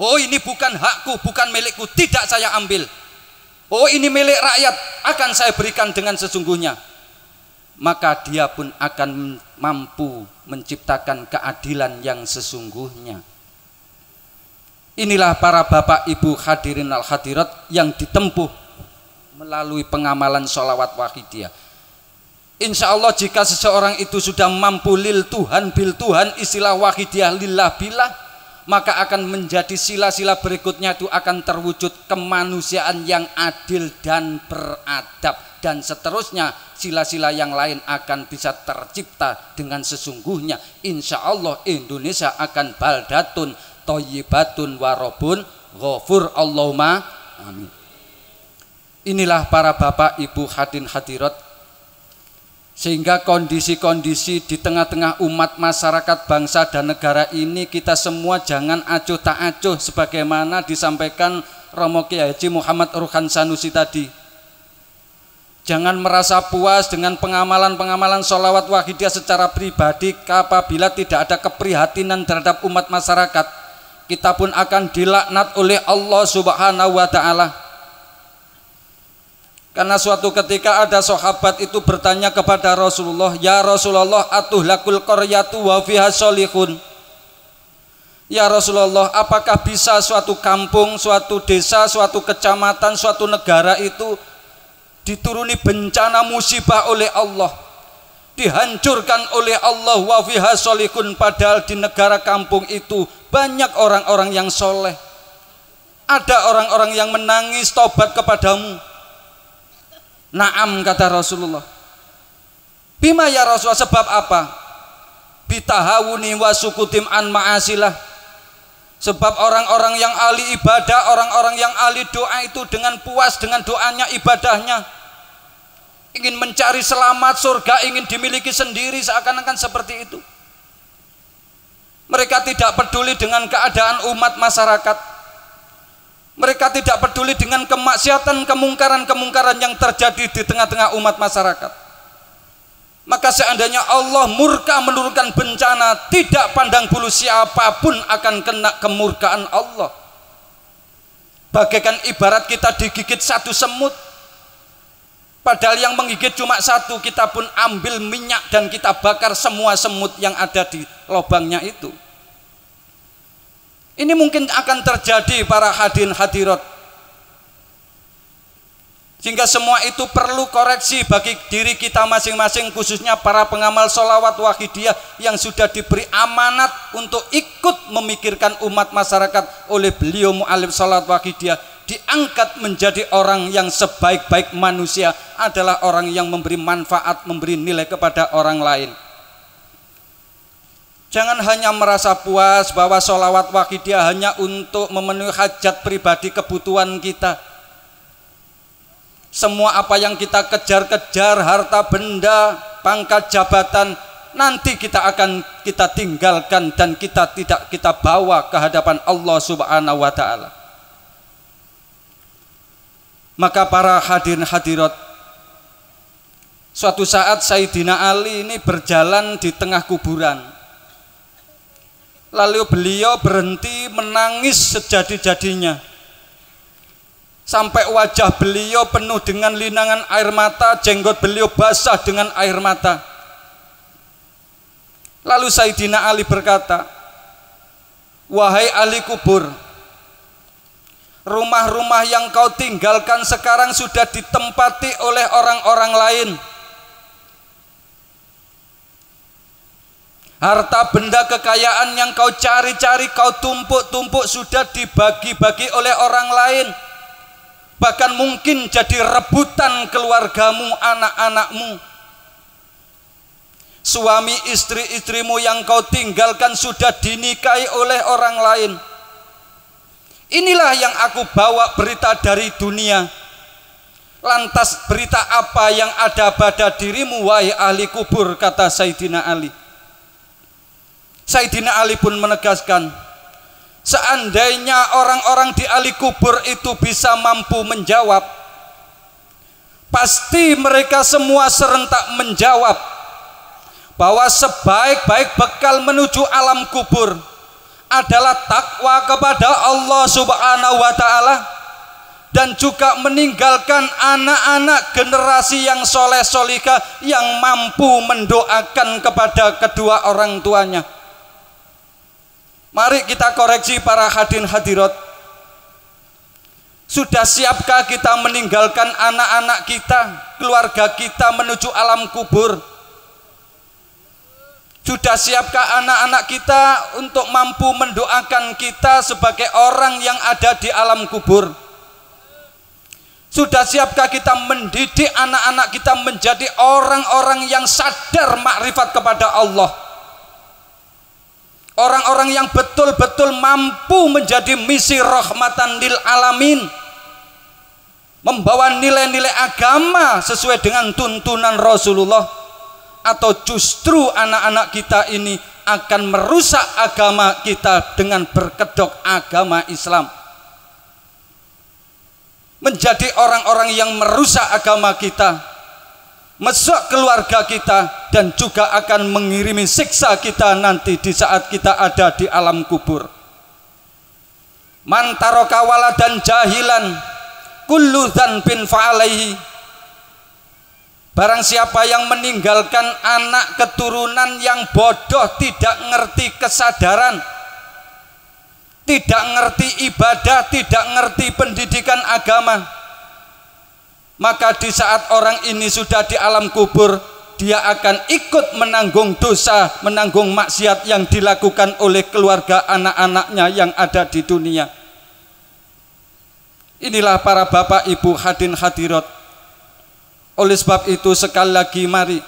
Oh, ini bukan hakku, bukan milikku, tidak saya ambil. Oh, ini milik rakyat, akan saya berikan dengan sesungguhnya. Maka dia pun akan mampu menciptakan keadilan yang sesungguhnya. Inilah para bapak ibu hadirin al hadirat yang ditempuh melalui pengamalan sholawat wahidiyah. Insya Allah jika seseorang itu sudah mampu lil Tuhan bil Tuhan, istilah wahidiyah lillah billah, maka akan menjadi sila-sila berikutnya itu akan terwujud kemanusiaan yang adil dan beradab, dan seterusnya sila-sila yang lain akan bisa tercipta dengan sesungguhnya. Insya Allah Indonesia akan baldatun thayyibatun warobun ghafur, Allahumma amin. Inilah para bapak ibu hadirin hadirat, sehingga kondisi-kondisi di tengah-tengah umat masyarakat bangsa dan negara ini kita semua jangan acuh tak acuh sebagaimana disampaikan Romo Kiai Haji Muhammad Ruhan Sanusi tadi. Jangan merasa puas dengan pengamalan-pengamalan sholawat wahidiyah secara pribadi apabila tidak ada keprihatinan terhadap umat masyarakat. Kita pun akan dilaknat oleh Allah Subhanahu wa taala. Karena suatu ketika ada sahabat itu bertanya kepada Rasulullah, "Ya Rasulullah, atuhlakul qaryatu wa fiha sholihun?" Ya Rasulullah, apakah bisa suatu kampung, suatu desa, suatu kecamatan, suatu negara itu dituruni bencana musibah oleh Allah, dihancurkan oleh Allah, wa fiha sholihun, padahal di negara kampung itu banyak orang-orang yang soleh, ada orang-orang yang menangis tobat kepadamu? Naam, kata Rasulullah. Bima ya Rasulullah, sebab apa? Bitahawuni wa sukutim an ma'asilah. Sebab orang-orang yang ahli ibadah, orang-orang yang ahli doa itu dengan puas dengan doanya, ibadahnya, ingin mencari selamat surga, ingin dimiliki sendiri, seakan-akan seperti itu. Mereka tidak peduli dengan keadaan umat masyarakat. Mereka tidak peduli dengan kemaksiatan, kemungkaran-kemungkaran yang terjadi di tengah-tengah umat masyarakat. Maka seandainya Allah murka menurunkan bencana, tidak pandang bulu siapapun akan kena kemurkaan Allah. Bagaikan ibarat kita digigit satu semut, padahal yang menggigit cuma satu, kita pun ambil minyak dan kita bakar semua semut yang ada di lubangnya itu. Ini mungkin akan terjadi para hadirin hadirat. Sehingga semua itu perlu koreksi bagi diri kita masing-masing, khususnya para pengamal sholawat wahidiyah yang sudah diberi amanat untuk ikut memikirkan umat masyarakat oleh beliau mu'alif sholawat wahidiyah, diangkat menjadi orang yang sebaik-baik manusia adalah orang yang memberi manfaat, memberi nilai kepada orang lain. Jangan hanya merasa puas bahwa sholawat wahidiyah hanya untuk memenuhi hajat pribadi, kebutuhan kita. Semua apa yang kita kejar-kejar, harta benda, pangkat jabatan, nanti kita tinggalkan dan tidak kita bawa ke hadapan Allah Subhanahu wa taala. Maka para hadirin hadirat, suatu saat Sayyidina Ali ini berjalan di tengah kuburan. Lalu beliau berhenti menangis sejadi-jadinya, sampai wajah beliau penuh dengan linangan air mata, jenggot beliau basah dengan air mata. Lalu Sayyidina Ali berkata, "Wahai ahli kubur, rumah-rumah yang kau tinggalkan sekarang sudah ditempati oleh orang-orang lain. Harta benda kekayaan yang kau cari-cari, kau tumpuk-tumpuk sudah dibagi-bagi oleh orang lain. Bahkan mungkin jadi rebutan keluargamu, anak-anakmu. Suami istri-istrimu yang kau tinggalkan sudah dinikahi oleh orang lain. Inilah yang aku bawa berita dari dunia. Lantas berita apa yang ada pada dirimu, wahai ahli kubur?" kata Sayyidina Ali. Sayyidina Ali pun menegaskan, seandainya orang-orang di ahli kubur itu bisa mampu menjawab, pasti mereka semua serentak menjawab bahwa sebaik-baik bekal menuju alam kubur adalah takwa kepada Allah Subhanahu wa taala dan juga meninggalkan anak-anak generasi yang soleh solihah yang mampu mendoakan kepada kedua orang tuanya. Mari kita koreksi para hadirin hadirat. Sudah siapkah kita meninggalkan anak-anak kita, keluarga kita menuju alam kubur? Sudah siapkah anak-anak kita untuk mampu mendoakan kita sebagai orang yang ada di alam kubur? Sudah siapkah kita mendidik anak-anak kita menjadi orang-orang yang sadar makrifat kepada Allah? Orang-orang yang betul-betul mampu menjadi misi rahmatan lil alamin, membawa nilai-nilai agama sesuai dengan tuntunan Rasulullah, atau justru anak-anak kita ini akan merusak agama kita dengan berkedok agama Islam, menjadi orang-orang yang merusak agama kita, mesok keluarga kita, dan juga akan mengirimi siksa kita nanti di saat kita ada di alam kubur. Man taraka waladan jahilan kullu dzanbin fa'alaihi. Barang siapa yang meninggalkan anak keturunan yang bodoh, tidak ngerti kesadaran, tidak ngerti ibadah, tidak ngerti pendidikan agama, maka di saat orang ini sudah di alam kubur, dia akan ikut menanggung dosa, menanggung maksiat yang dilakukan oleh keluarga anak-anaknya yang ada di dunia. Inilah para bapak ibu hadirin hadirat. Oleh sebab itu sekali lagi mari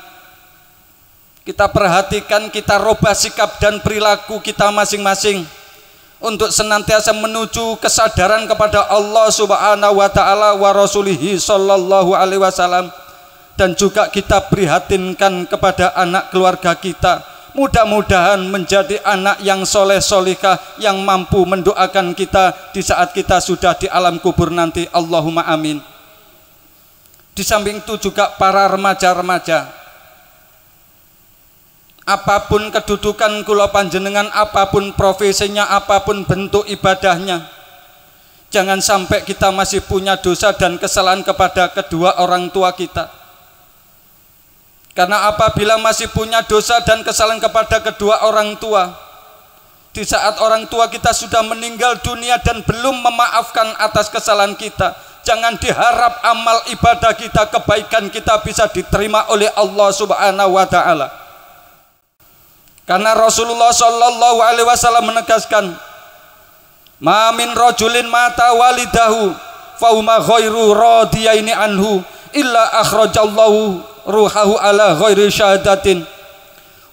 kita perhatikan, kita rubah sikap dan perilaku kita masing-masing untuk senantiasa menuju kesadaran kepada Allah Subhanahu wa taala wa rasulihi sallallahu alaihi wasallam, dan juga kita prihatinkan kepada anak keluarga kita. Mudah-mudahan menjadi anak yang soleh solihah yang mampu mendoakan kita di saat kita sudah di alam kubur nanti. Allahumma amin. Di samping itu juga para remaja-remaja, apapun kedudukan kula panjenengan, apapun profesinya, apapun bentuk ibadahnya, jangan sampai kita masih punya dosa dan kesalahan kepada kedua orang tua kita. Karena apabila masih punya dosa dan kesalahan kepada kedua orang tua, di saat orang tua kita sudah meninggal dunia dan belum memaafkan atas kesalahan kita, jangan diharap amal ibadah kita, kebaikan kita bisa diterima oleh Allah Subhanahu wa taala. Karena Rasulullah sallallahu alaihi wasallam menegaskan, "Ma min rajulin mata walidahu fa huma ghairu radiyaini anhu illa akhrajallahu ruhahu ala ghairi syahadatin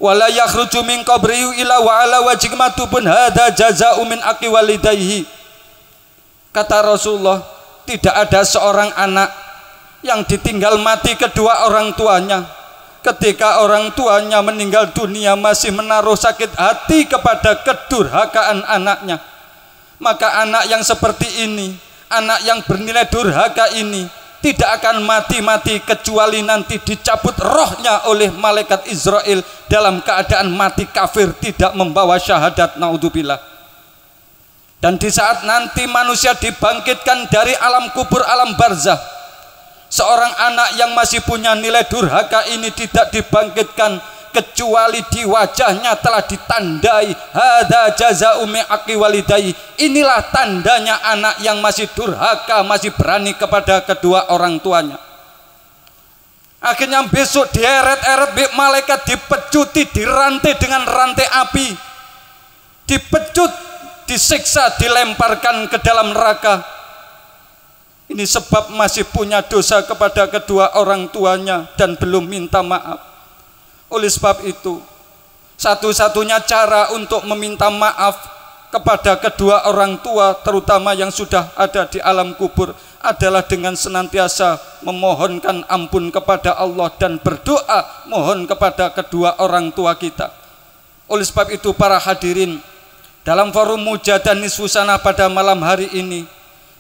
wala yakhruju min qabrihi illa wa ala wajhihi matubun hadza jazaa'u min aqi walidayhi." Kata Rasulullah, tidak ada seorang anak yang ditinggal mati kedua orang tuanya. Ketika orang tuanya meninggal dunia masih menaruh sakit hati kepada kedurhakaan anaknya. Maka anak yang seperti ini, anak yang bernilai durhaka ini tidak akan mati-mati kecuali nanti dicabut rohnya oleh malaikat Israel dalam keadaan mati kafir, tidak membawa syahadat, naudzubillah. Dan di saat nanti manusia dibangkitkan dari alam kubur, alam barzah, seorang anak yang masih punya nilai durhaka ini tidak dibangkitkan kecuali di wajahnya telah ditandai hadza jazaa'u mi'aqi walidayhi. Inilah tandanya anak yang masih durhaka, masih berani kepada kedua orang tuanya. Akhirnya besok dieret-eret malaikat, dipecuti, dirantai dengan rantai api, dipecut, disiksa, dilemparkan ke dalam neraka. Ini sebab masih punya dosa kepada kedua orang tuanya dan belum minta maaf. Oleh sebab itu, satu-satunya cara untuk meminta maaf kepada kedua orang tua, terutama yang sudah ada di alam kubur, adalah dengan senantiasa memohonkan ampun kepada Allah dan berdoa mohon kepada kedua orang tua kita. Oleh sebab itu para hadirin, dalam forum Mujadah Nisfu Sanah pada malam hari ini,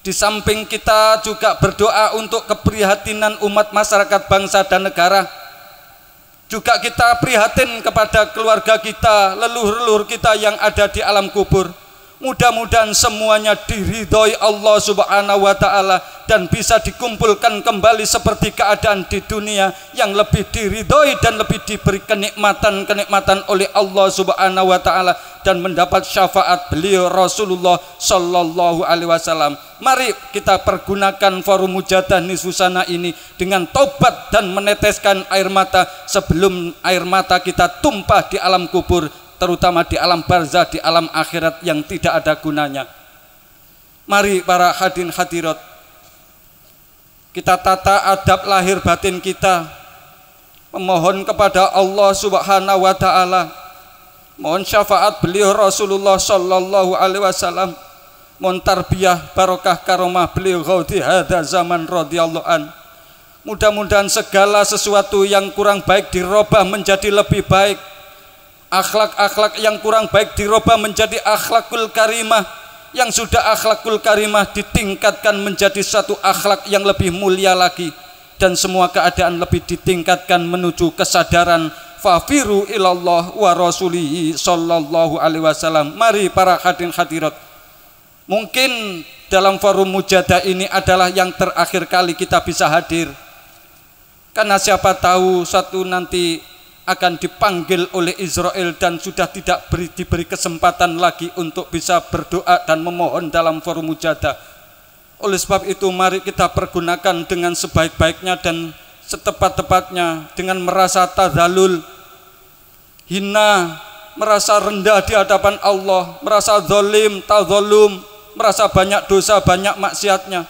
di samping kita juga berdoa untuk keprihatinan umat masyarakat bangsa dan negara, juga kita prihatin kepada keluarga kita, leluhur-leluhur kita yang ada di alam kubur. Mudah-mudahan semuanya diridhoi Allah Subhanahu wa Ta'ala dan bisa dikumpulkan kembali seperti keadaan di dunia yang lebih diridhoi dan lebih diberi kenikmatan-kenikmatan oleh Allah Subhanahu wa Ta'ala dan mendapat syafaat beliau Rasulullah Sallallahu Alaihi Wasallam. Mari kita pergunakan forum Mujadah Nisfu Sanah ini dengan tobat dan meneteskan air mata sebelum air mata kita tumpah di alam kubur, terutama di alam barzah, di alam akhirat yang tidak ada gunanya. Mari para hadirin hadirat, kita tata adab lahir batin kita, memohon kepada Allah Subhanahu wa Ta'ala, mohon syafaat beliau Rasulullah Sallallahu Alaihi Wasallam, mohon tarbiyah barokah karomah beliau Ghaudi hadza zaman radhiyallahu an. Mudah-mudahan segala sesuatu yang kurang baik dirubah menjadi lebih baik, akhlak-akhlak yang kurang baik dirubah menjadi akhlakul karimah, yang sudah akhlakul karimah ditingkatkan menjadi satu akhlak yang lebih mulia lagi, dan semua keadaan lebih ditingkatkan menuju kesadaran fafiru ilallah wa rasulihi sallallahu alaihi wasallam. Mari para hadirin hadirat, mungkin dalam forum Mujadah ini adalah yang terakhir kali kita bisa hadir, karena siapa tahu satu nanti akan dipanggil oleh Israel dan sudah tidak diberi kesempatan lagi untuk bisa berdoa dan memohon dalam forum Mujadah. Oleh sebab itu mari kita pergunakan dengan sebaik-baiknya dan setepat-tepatnya, dengan merasa tadzalul, hina, merasa rendah di hadapan Allah, merasa zalim, tadzalum, merasa banyak dosa, banyak maksiatnya,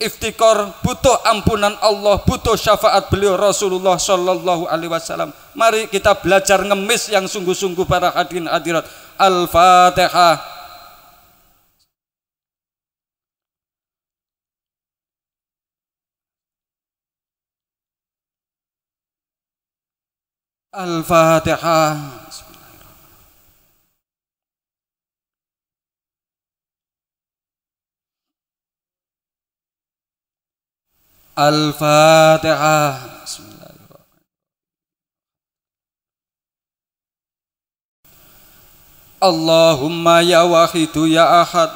iftikar, butuh ampunan Allah, butuh syafaat beliau Rasulullah Sallallahu Alaihi Wasallam. Mari kita belajar ngemis yang sungguh-sungguh para hadirin hadirat. Al-Fatihah. Al-Fatihah. Al-Fatihah. Allahumma ya wahidu ya ahad,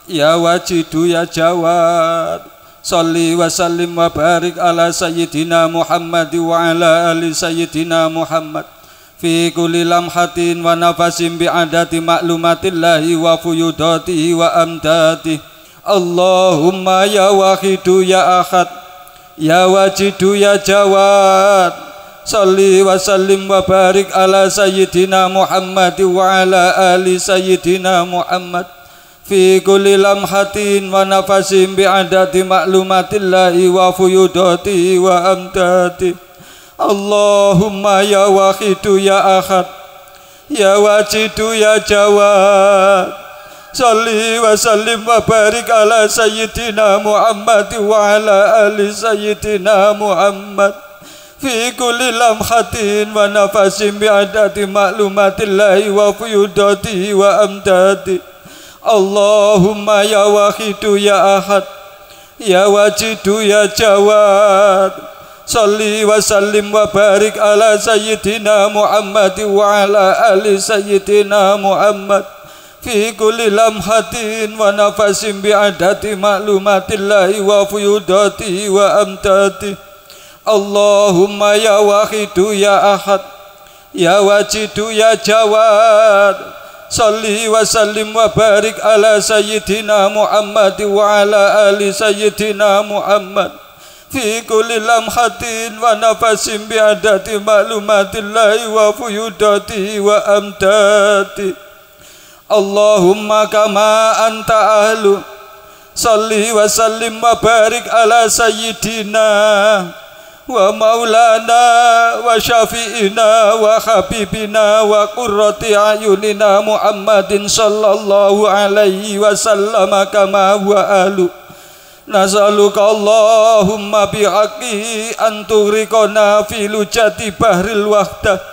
ya wajidu ya jawad, salli wa sallim wa barik ala sayyidina Muhammad wa ala ali sayyidina Muhammad fi kulli lamhatin wa nafasin bi'adati ma'lumatillahi wa fuyudatihi wa amdatihi. Allahumma ya wahidu ya ahad, ya wajidu ya jawad, salli wa sallim wa barik ala sayyidina Muhammad wa ala ali sayyidina Muhammad fi kulli lamhatin wa nafasin bi'adati ma'lumatillahi wa fuyudatihi wa amdati. Allahumma ya wahidu ya ahad, ya wajidu ya jawad, Sholli wa sallim wa barik ala sayyidina Muhammad wa ala ali sayyidina Muhammad fi kulli lamhatin wa nafasin bi'adati ma'lumatillahi wa fuyudati wa amdati. Allahumma ya wahidu ya ahad ya wajidu ya jawad. Sholli wa sallim wa barik ala sayyidina Muhammad wa ala ali sayyidina Muhammad fi kulli lamhatin wa nafasin bi'adati ma'lumatillahi wa fuyudati wa amdati. Allahumma ya wahidu ya ahad ya wajidu ya jawad. Sholli wa sallim wa barik ala sayyidina Muhammad wa ala ali sayyidina Muhammad fi kulli lamhatin wa nafasin bi'adati ma'lumatillahi wa fuyudati wa amdati. Allahumma kama anta ahlu. Sholli wa sallim wa barik ala sayyidina wa maulana wa syafi'ina wa habibina wa qurrati ayunina Muhammadin sallallahu alaihi wasallam kama huwa ahlu. Nas'aluka Allahumma bihaqqi an tughriqana fi lujati bahril wahdah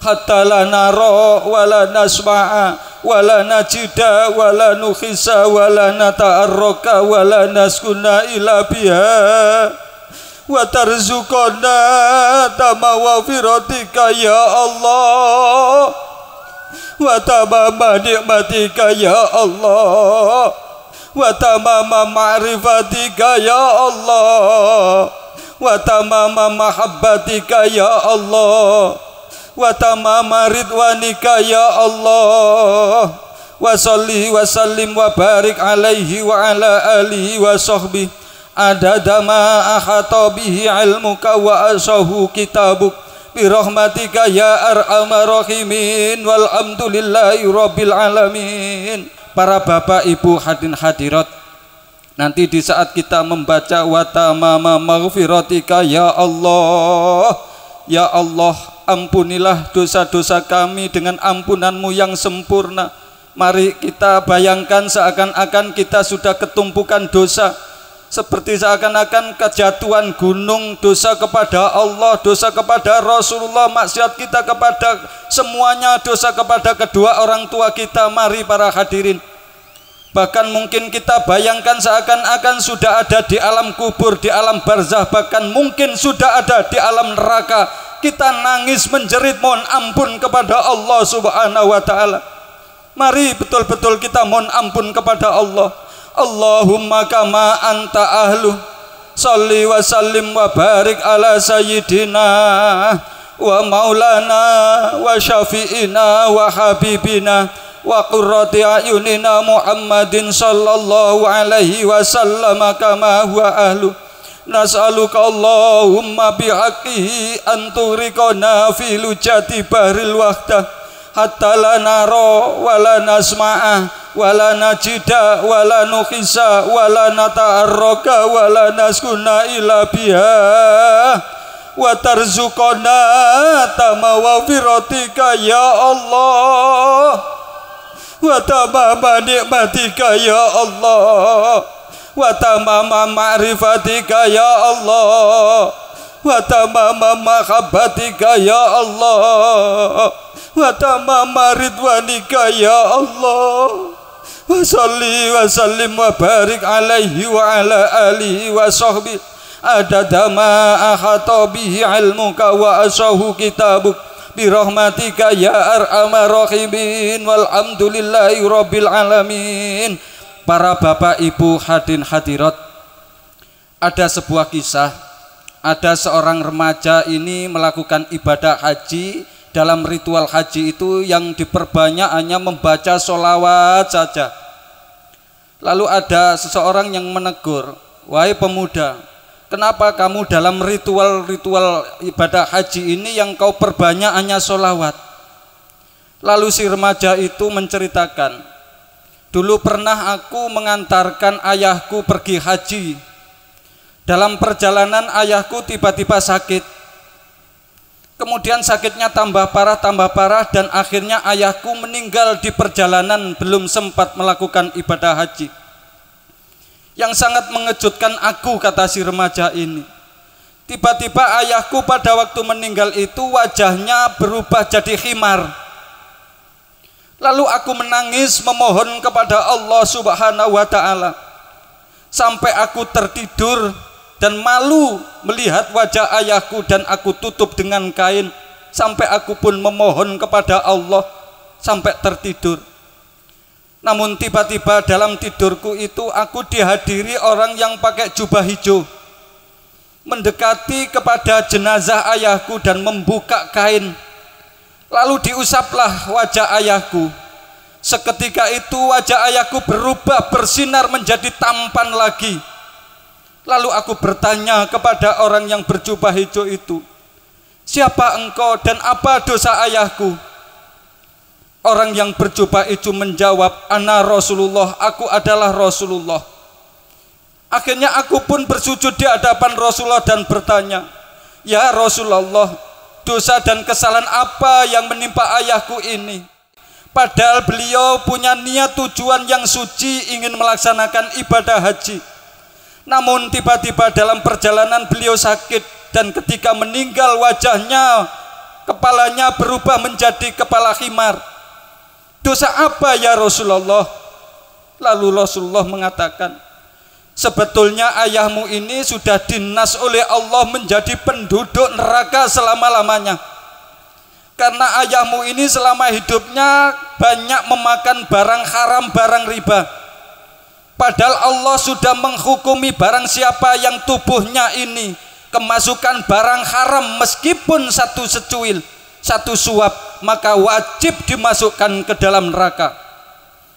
hatta la nara wa la nasma'a wa la najida wa la nukhisa wa la nata'arraka wa la naskuna ila biha wa tarzuqana tamawafiratika ya Allah wa tamama nikmatika ya Allah wa tamama ma'rifatika ya Allah wa tamama mahabbatika ya Allah wa tamama ridwanika ya Allah. Wa sholli wa sallim wa barik alaihi wa ala alihi wa sahbihi adada ma ahata bihi ilmuka wa asahu kitabuk bi rahmatika ya arhamar rahimin walhamdulillahi rabbil alamin. Para bapak ibu hadirin hadirat, nanti di saat kita membaca wa tamama maghfiratika ya Allah, ya Allah, ampunilah dosa-dosa kami dengan ampunan-Mu yang sempurna. Mari kita bayangkan seakan-akan kita sudah ketumpukan dosa, seperti seakan-akan kejatuhan gunung, dosa kepada Allah, dosa kepada Rasulullah, maksiat kita kepada semuanya, dosa kepada kedua orang tua kita. Mari para hadirin, bahkan mungkin kita bayangkan seakan-akan sudah ada di alam kubur, di alam barzah, bahkan mungkin sudah ada di alam neraka. Kita nangis menjerit mohon ampun kepada Allah subhanahu wa ta'ala. Mari betul-betul kita mohon ampun kepada Allah. Allahumma kama anta ahlu. Sholli wa sallim wa barik ala sayyidina wa maulana wa syafi'ina wa habibina wa qurrati ayunina Muhammadin sallallahu alaihi wasallam kama huwa ahlu. Nas'aluka Allahumma bihaqqihi an turiqana fi lujati bahril wahdah hatta la nara wa la nasma'a wa la najida wa la nukhisa wa la nata'arraka wa la naskuna ila biha wa tarzuqana tamawafiratika ya Allah wa tamama nikmatika ya Allah wa tamama ma'rifatika ya Allah wa tamama mahabbatika ya Allah wa tamama ridwanika ya Allah. Wa sholli wa sallim wa barik alaihi wa ala alihi wa sahbihi adada ma ahata bihi ilmuka wa asahu kitabuk bi rahmatika ya arhamar rahimin walhamdulillahi rabbil alamin. Para bapak ibu hadirin hadirat, ada sebuah kisah. Ada seorang remaja ini melakukan ibadah haji. Dalam ritual haji itu yang diperbanyak hanya membaca sholawat saja. Lalu ada seseorang yang menegur, wahai pemuda, kenapa kamu dalam ritual ibadah haji ini yang kau perbanyak hanya sholawat? Lalu si remaja itu menceritakan, dulu pernah aku mengantarkan ayahku pergi haji. Dalam perjalanan ayahku tiba-tiba sakit. Kemudian sakitnya tambah parah dan akhirnya ayahku meninggal di perjalanan belum sempat melakukan ibadah haji. Yang sangat mengejutkan aku, kata si remaja ini, tiba-tiba ayahku pada waktu meninggal itu wajahnya berubah jadi khimar. Lalu aku menangis memohon kepada Allah Subhanahu wa ta'ala, sampai aku tertidur dan malu melihat wajah ayahku, dan aku tutup dengan kain sampai aku pun memohon kepada Allah sampai tertidur. Namun tiba-tiba dalam tidurku itu aku dihadiri orang yang pakai jubah hijau, mendekati kepada jenazah ayahku dan membuka kain, lalu diusaplah wajah ayahku. Seketika itu wajah ayahku berubah, bersinar menjadi tampan lagi. Lalu aku bertanya kepada orang yang berjubah hijau itu, siapa engkau dan apa dosa ayahku? Orang yang berjubah hijau menjawab, ana Rasulullah, aku adalah Rasulullah. Akhirnya aku pun bersujud di hadapan Rasulullah dan bertanya, ya Rasulullah, dosa dan kesalahan apa yang menimpa ayahku ini? Padahal beliau punya niat tujuan yang suci, ingin melaksanakan ibadah haji. Namun tiba-tiba dalam perjalanan beliau sakit, dan ketika meninggal wajahnya, kepalanya berubah menjadi kepala khimar. Dosa apa ya Rasulullah? Lalu Rasulullah mengatakan, sebetulnya ayahmu ini sudah dinas oleh Allah menjadi penduduk neraka selama-lamanya. Karena ayahmu ini selama hidupnya banyak memakan barang haram, barang riba. Padahal Allah sudah menghukumi barang siapa yang tubuhnya ini kemasukan barang haram meskipun satu secuil, satu suap, maka wajib dimasukkan ke dalam neraka.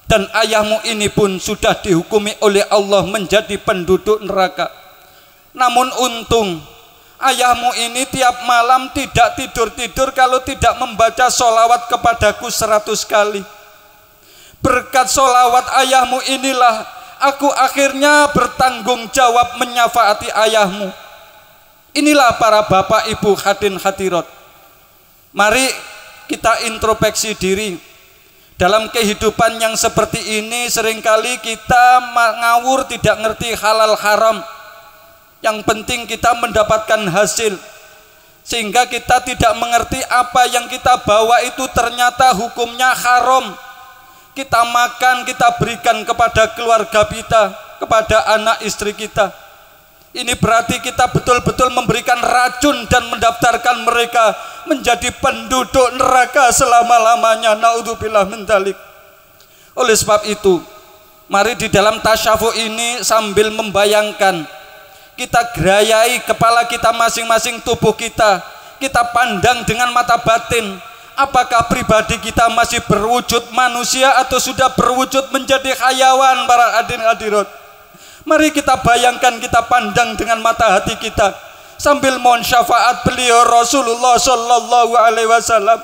Dan ayahmu ini pun sudah dihukumi oleh Allah menjadi penduduk neraka. Namun untung ayahmu ini tiap malam tidak tidur-tidur kalau tidak membaca sholawat kepadaku 100 kali. Berkat sholawat ayahmu inilah aku akhirnya bertanggung jawab menyafaati ayahmu. Inilah para bapak ibu hadirin hadirat. Mari kita introspeksi diri. Dalam kehidupan yang seperti ini seringkali kita ngawur, tidak ngerti halal haram. Yang penting kita mendapatkan hasil, sehingga kita tidak mengerti apa yang kita bawa itu ternyata hukumnya haram. Kita makan, kita berikan kepada keluarga kita, kepada anak istri kita. Ini berarti kita betul-betul memberikan racun dan mendaftarkan mereka menjadi penduduk neraka selama-lamanya. Naudzubillah min dzalik. Oleh sebab itu, mari di dalam tasyafu ini sambil membayangkan, kita gerayai kepala kita masing-masing, tubuh kita, kita pandang dengan mata batin. Apakah pribadi kita masih berwujud manusia atau sudah berwujud menjadi hayawan, para hadirin hadirat? Mari kita bayangkan, kita pandang dengan mata hati kita sambil mohon syafaat beliau Rasulullah Shallallahu Alaihi Wasallam.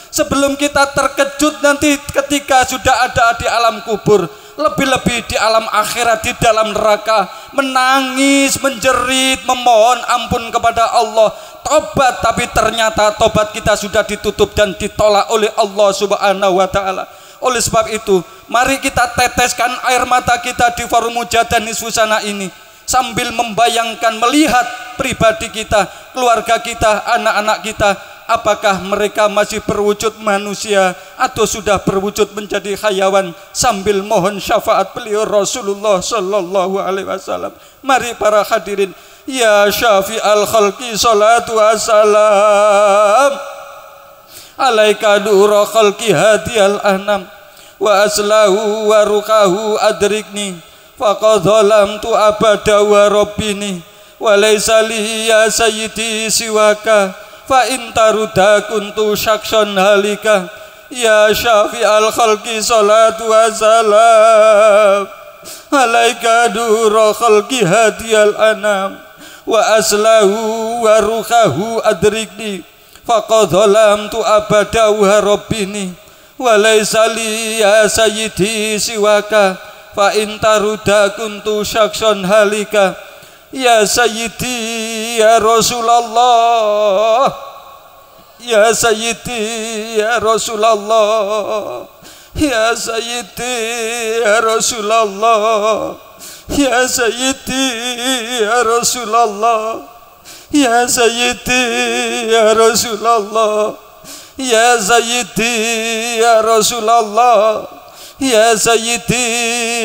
Sebelum kita terkejut nanti ketika sudah ada di alam kubur, lebih-lebih di alam akhirat, di dalam neraka, menangis, menjerit, memohon ampun kepada Allah, tobat, tapi ternyata tobat kita sudah ditutup dan ditolak oleh Allah Subhanahu wa ta'ala. Oleh sebab itu, mari kita teteskan air mata kita di forum Mujahadah Nisfu Sana ini sambil membayangkan, melihat pribadi kita, keluarga kita, anak-anak kita, apakah mereka masih berwujud manusia atau sudah berwujud menjadi hayawan, sambil mohon syafaat beliau Rasulullah Sallallahu Alaihi Wasallam. Mari para hadirin, ya syafi'al khalqi salatu wassalam alaika nura khalqi hadiyal anam wa aslahu wa rukahu adrikni faqad zalamtu abada wa rabbini wa laysa li ya sayyidi siwaka fa in taruda kuntu syakson halika ya syafi'al khalqi salatu wassalam alaika nura khalqi hadiyal anam wa aslahu wa rukahu adrikni faqad zalamtu abada wa rabbini wa laysa li ya sayyidi siwaka fa in taruda kuntu syakson halika ya sayyidi ya Rasulullah. Ya Sayyidi ya Rasulullah, Ya Sayyidi ya Rasulullah, Ya Sayyidi ya Rasulullah, Ya Sayyidi ya Rasulullah, Ya Sayyidi ya Rasulullah, Ya Sayyidi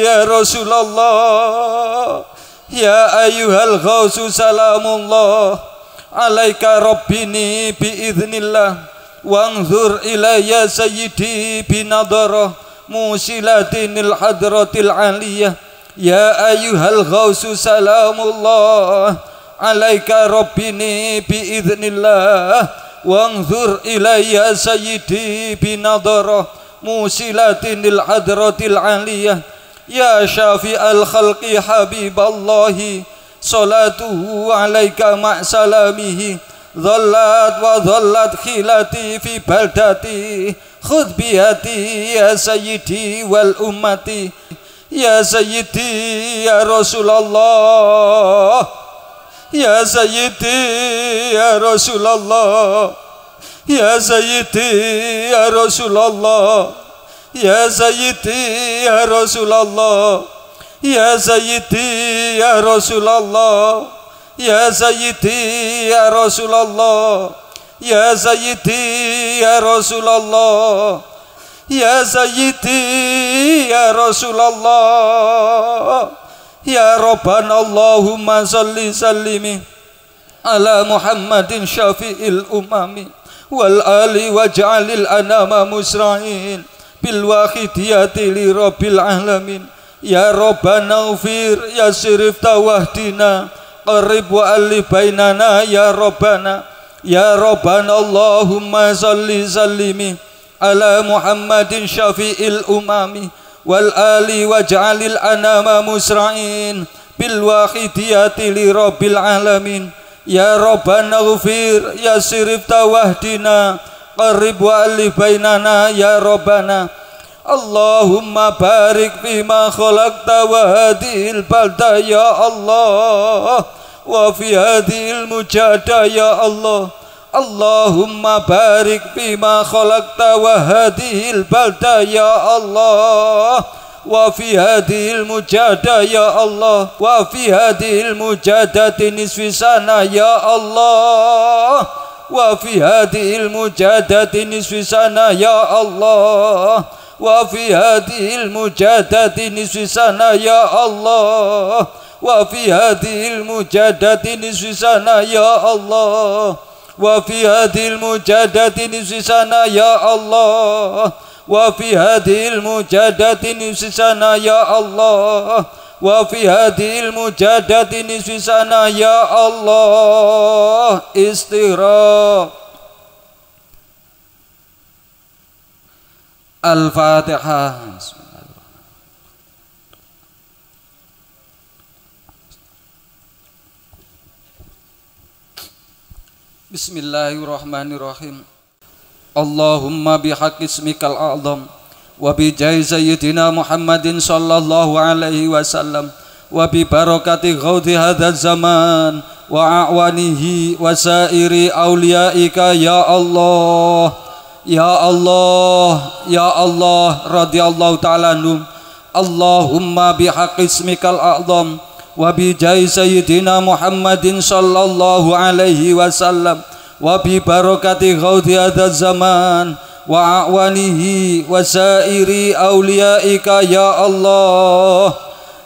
ya Rasulullah, Ya ayyuhal ghausu salamullah alaika rabbini biiznillah wanzur ilayya sayyidi binadarah musilatinil hadratil aliyah. Ya ayyuhal ghausu salamullah alaika rabbini biiznillah wanzur ilayya sayyidi binadarah musilatinil hadratil aliyah. Ya syafi'al khalqi habiballahi salatuhu alaika ma'salamihi dhallat wa dhallat khilati fi baldati khudh biyati ya sayyidi wal ummati. Ya sayyidi ya Rasulullah, Ya sayyidi ya Rasulullah, Ya sayyidi ya Rasulullah, Ya sayyidi ya Rasulullah, Ya sayyidi ya Rasulullah, Ya sayyidi ya Rasulullah, Ya sayyidi ya Rasulullah, Ya sayyidi ya Rasulullah. Ya Rabbana Allahumma salli sallimi ala Muhammadin syafi'il umami wal ali waj'alil anama musra'in bil wahidiyati li rabbil alamin. Ya Rabbana ufir ya sirif tawahdina qarib wa alif bainana. Ya Rabbana, Ya Rabbana Allahumma salli sallimi ala Muhammadin syafi'il umami wal ali waj'alil anama musra'in bil wahidiyati li rabbil alamin. Ya Rabbana ufir ya sirif tawahdina qarib wa alif bainana. Ya Rabbana Allahumma barik fima khalaqta wa hadhil balda ya Allah wa fi hadhil mujada ya Allah. Allahumma barik fima khalaqta wa hadhil balda ya Allah wa fi hadhil mujada ya Allah wa fi hadhil mujadati nisfi sana ya Allah wa fi hadhil mujadati nisfi sana ya Allah wa fi hadhil mujadati nisfi sana ya Allah wa fi hadhil mujadati nisfi sana ya Allah wa fi hadhil mujadati nisfi sana ya Allah wa fi hadhil mujadati nisfi sana ya Allah wa fi hadhil mujadati nisfi sana ya Allah. Istirah. Al-Fatihah. Bismillahirrahmanirrahim. Allahumma bihaqqi ismikal a'zam wa bi jahi sayyidina Muhammadin sallallahu alaihi wasallam wa bi barakati ghawdi hadzal zaman wa a'wanihi wa sairi auliyaika ya Allah. Ya Allah, Ya Allah, radhiyallahu ta'ala anhum. Allahumma bihaqqi ismikal a'zam wa bi jahi sayyidina Muhammadin sallallahu alaihi wasallam wa bi barakati ghawdi hadzal zaman wa a'wanihi wa sairi auliyaika ya Allah.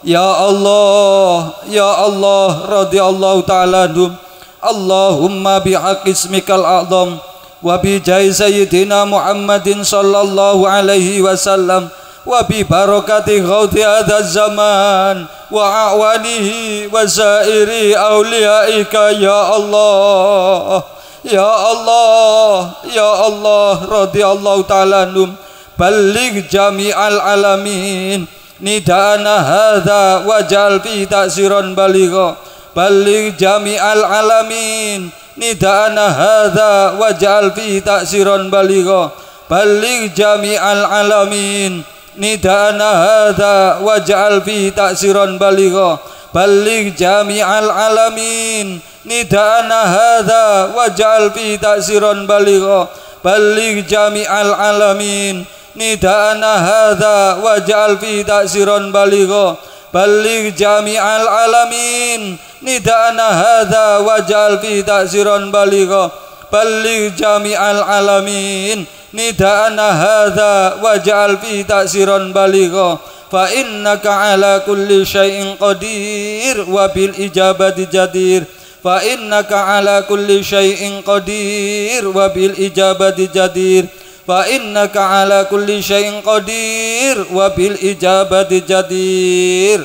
Ya Allah, Ya Allah, radhiyallahu ta'ala anhum. Allahumma bihaqqi ismikal a'zam wa bi jahi sayyidina Muhammadin sallallahu alaihi wasallam wa bi barakati ghawdi hadzal zaman wa a'wanihi wa sairi auliyaika ya Allah. Ya Allah, Ya Allah, radhiyallahu ta'ala anhum. Balligh jami'al alamin nidana hadza waj'al fi ta'siran baligha. Balligh jami'al alamin nidana hadza waj'al fi ta'siran baligha. Balligh jami'al alamin nidana hadza waj'al fi ta'siran baligha. balligh jami'al alamin nida'ana hadza waj'al fi ta'siran baligha balligh jami'al alamin nida'ana hadza waj'al fi ta'siran baligha balligh jami'al alamin nida'ana hadza waj'al fi ta'siran baligha balligh jami'al alamin nida'ana hadza waj'al fi ta'siran baligha fa innaka ala kulli syai'in qadir wa bil ijabati jadir fa innaka ala kulli syai'in qadir wa bil ijabati jadir fa innaka ala kulli syai'in qadir wa bil ijabati jadir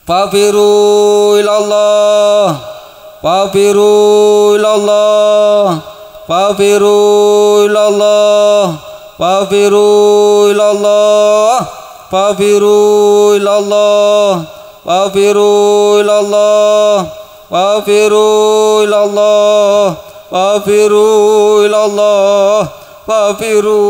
fafiru ilallah fafiru ilallah fafiru ilallah fafiru ilallah fafiru ilallah fafiru ilallah fafiru ilallah fafiru ilallah fafiru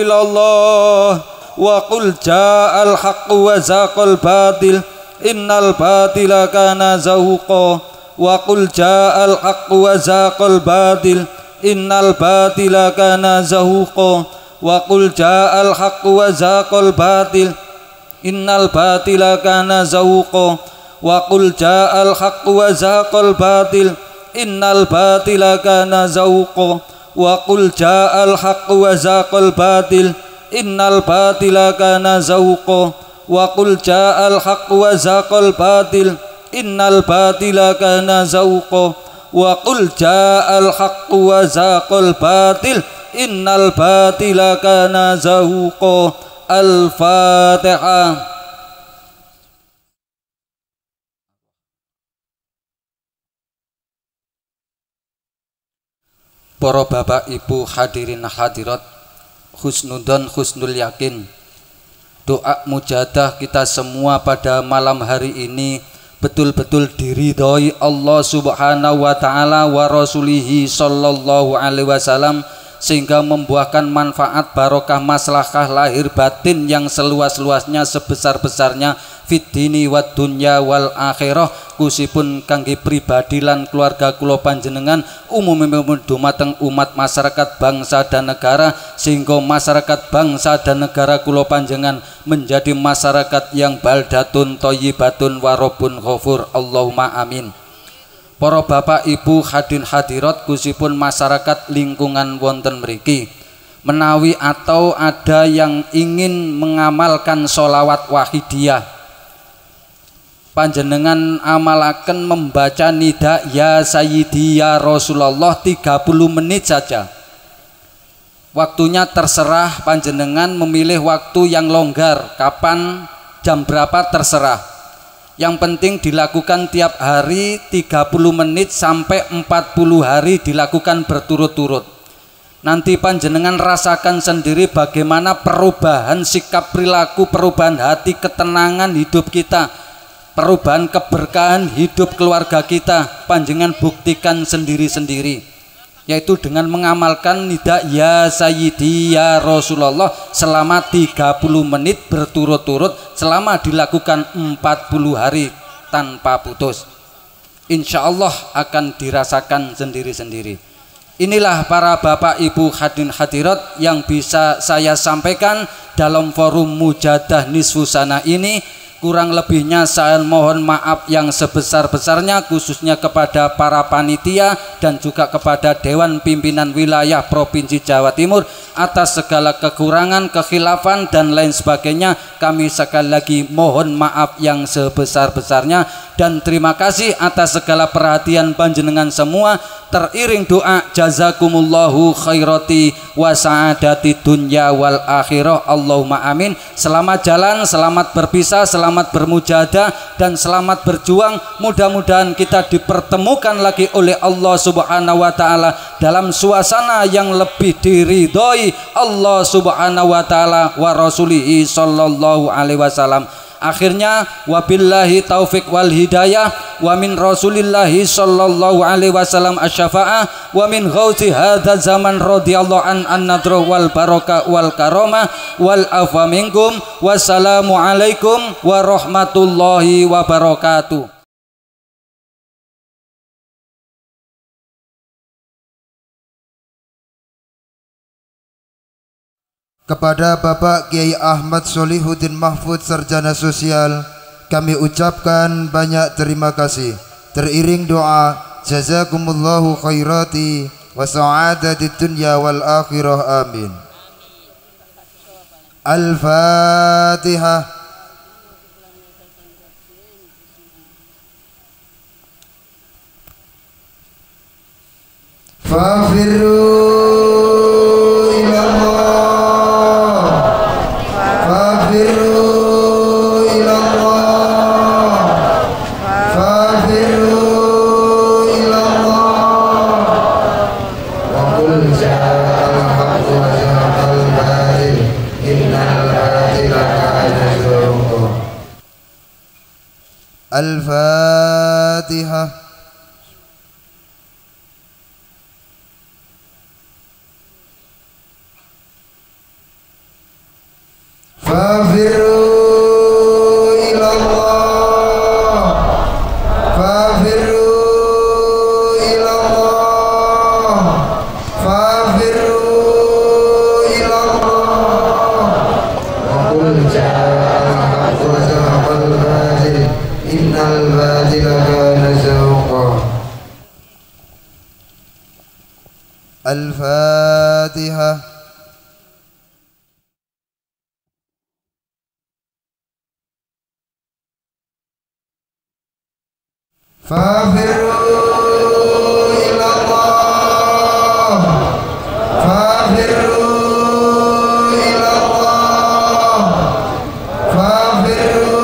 ilallah wa qul ja'al haqqu wa zaqal batil innal batila kana zahuqa wa qul ja'al haqqu wa zaqal batil innal batila kana zahuqa wa qul ja'al haqqu wa zaqal batil innal batila kana zahuqa wa qul ja'al haqqu wa zaqal batil innal batila kana zahuqa wa qul ja'al haqqu wa zaqal batil innal batila kana zahuqa wa qul ja'al haqqu wa zaqal batil innal batila kana zahuqa wa qul ja'al haqqu wa zaqal batil innal batila kana zahuqa. Al-Fatihah. Para bapak ibu hadirin hadirat, husnudzon husnul yakin, doa mujadah kita semua pada malam hari ini betul-betul diridhoi Allah subhanahu wa ta'ala wa rasulihi sallallahu alaihi wasallam, sehingga membuahkan manfaat barokah maslahah lahir batin yang seluas-luasnya sebesar-besarnya fid dini wad dunya wal akhirah, kusipun kangge pribadi lan keluarga kula panjenengan umumipun dumateng umat masyarakat bangsa dan negara, sehingga masyarakat bangsa dan negara kula panjenengan menjadi masyarakat yang baldatun thayyibatun warabun ghafur. Allahumma amin. Para bapak ibu hadirin hadirat, kusipun masyarakat lingkungan wonten mriki menawi atau ada yang ingin mengamalkan sholawat wahidiyah, panjenengan amalaken membaca nida ya sayyidi ya Rasulullah 30 menit saja. Waktunya terserah, panjenengan memilih waktu yang longgar, kapan, jam berapa terserah. Yang penting dilakukan tiap hari 30 menit sampai 40 hari dilakukan berturut-turut. Nanti panjenengan rasakan sendiri bagaimana perubahan sikap perilaku, perubahan hati, ketenangan hidup kita, perubahan keberkahan hidup keluarga kita. Panjenengan buktikan sendiri-sendiri, yaitu dengan mengamalkan nida ya sayyidi ya Rasulullah selama 30 menit berturut-turut selama dilakukan 40 hari tanpa putus. Insya Allah akan dirasakan sendiri-sendiri. Inilah para bapak ibu hadirin hadirat yang bisa saya sampaikan dalam forum mujadah nisfu sana ini. Kurang lebihnya saya mohon maaf yang sebesar-besarnya, khususnya kepada para panitia dan juga kepada Dewan Pimpinan Wilayah Provinsi Jawa Timur atas segala kekurangan, kekhilafan dan lain sebagainya. Kami sekali lagi mohon maaf yang sebesar-besarnya dan terima kasih atas segala perhatian panjenengan semua. Teriring doa jazakumullahu khairati wa sa'adati dunya wal akhirah. Allahumma amin. Selamat jalan, selamat berpisah, selamat bermujadah dan selamat berjuang. Mudah-mudahan kita dipertemukan lagi oleh Allah subhanahu wa ta'ala dalam suasana yang lebih diridhoi Allah subhanahu wa ta'ala wa rasulihi sallallahu alaihi wasallam. Akhirnya wabillahi taufik wal hidayah wa min rasulillahi sallallahu alaihi wasallam asy-syafa'ah wa min ghauzi hadzal zaman radhiyallahu an nadru wal barakah wal karamah wal afwa minkum. Wassalamu alaikum warahmatullahi wabarakatuh. Kepada Bapak Kiai Ahmad Solihuddin Mahfud Sarjana Sosial, kami ucapkan banyak terima kasih. Teriring doa, jazakumullahu khairati wa sa'adatid dunya wal akhirah, amin. Al-Fatihah. Fafirru Al-Fatihah. Fafirru ilallah, fafirru ilallah, fafirru ilallah. Wa qul ja'al haqqu wa zahaqal batil innal batila kana zahuqa. Al-Fatihah. Fafirru ilallah, fafirru ilallah, fafirru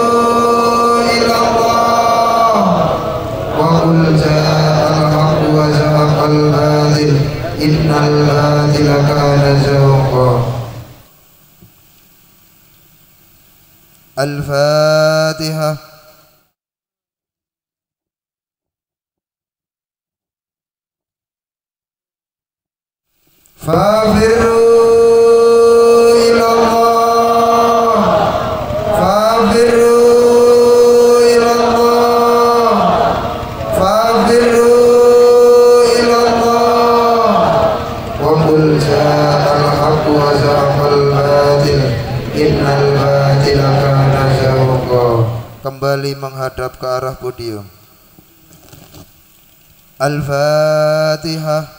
ilallah. Wa qul ja'al haqqu wa zahaqal batil innal batila kana zahuqa. Al-Fatihah. Fafirru ilallah, fafirru ilallah, fafirru ilallah. Wa qul ja'al haqqu wa zahaqal batil innal batila kana zahuqa. Kembali menghadap ke arah podium. Al-Fatihah.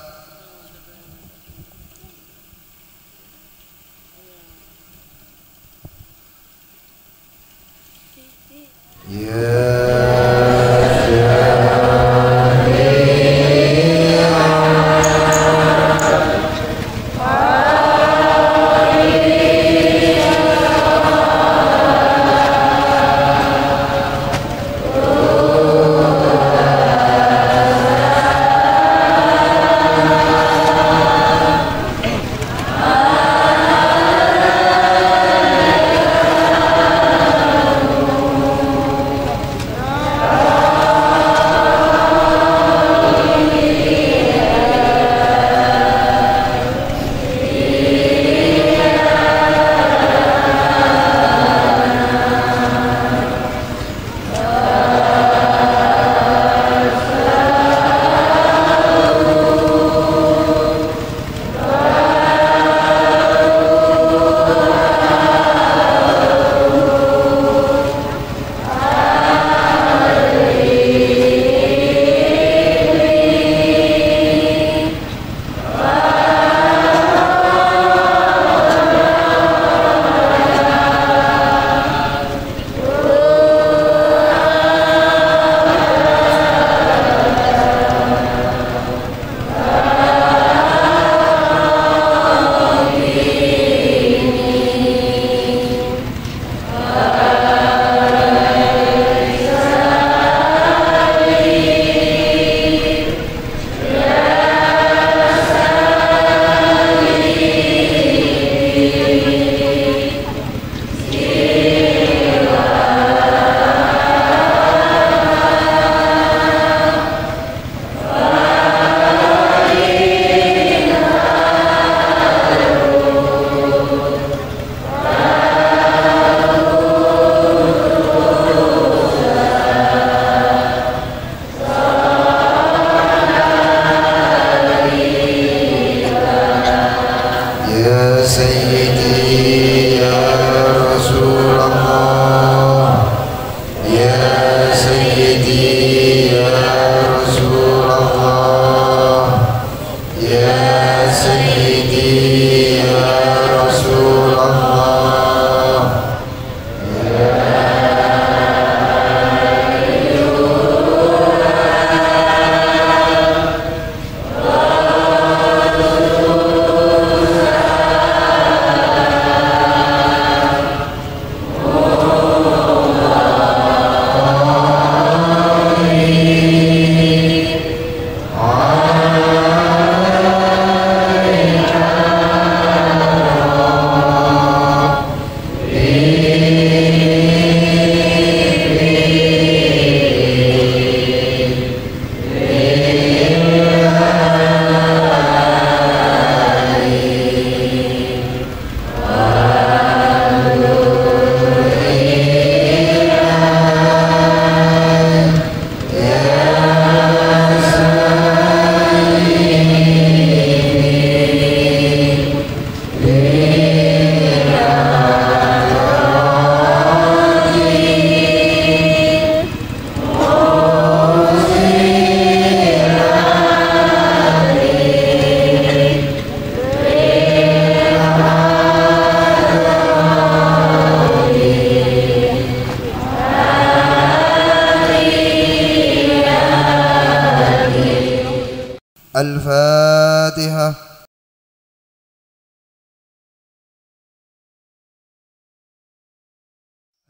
Al-Fatihah.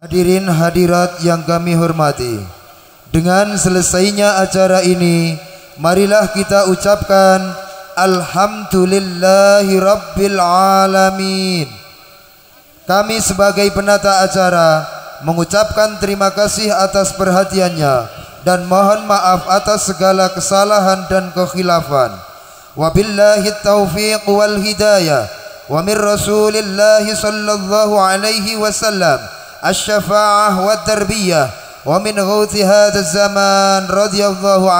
Hadirin hadirat yang kami hormati, dengan selesainya acara ini, marilah kita ucapkan Alhamdulillahi Rabbil Alamin. Kami sebagai penata acara mengucapkan terima kasih atas perhatiannya dan mohon maaf atas segala kesalahan dan kekhilafan. Wabillahi taufiq wal hidayah wa min Rasulillahi sallallahu alaihi wasallam asy-syafa'ah wa tarbiyah wa min ghauthi hadzal zaman radhiyallahu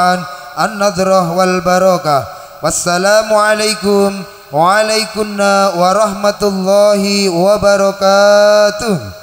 an-nadrah wal barakah. Wassalamu alaikum wa alaikumussalam warahmatullahi wabarakatuh.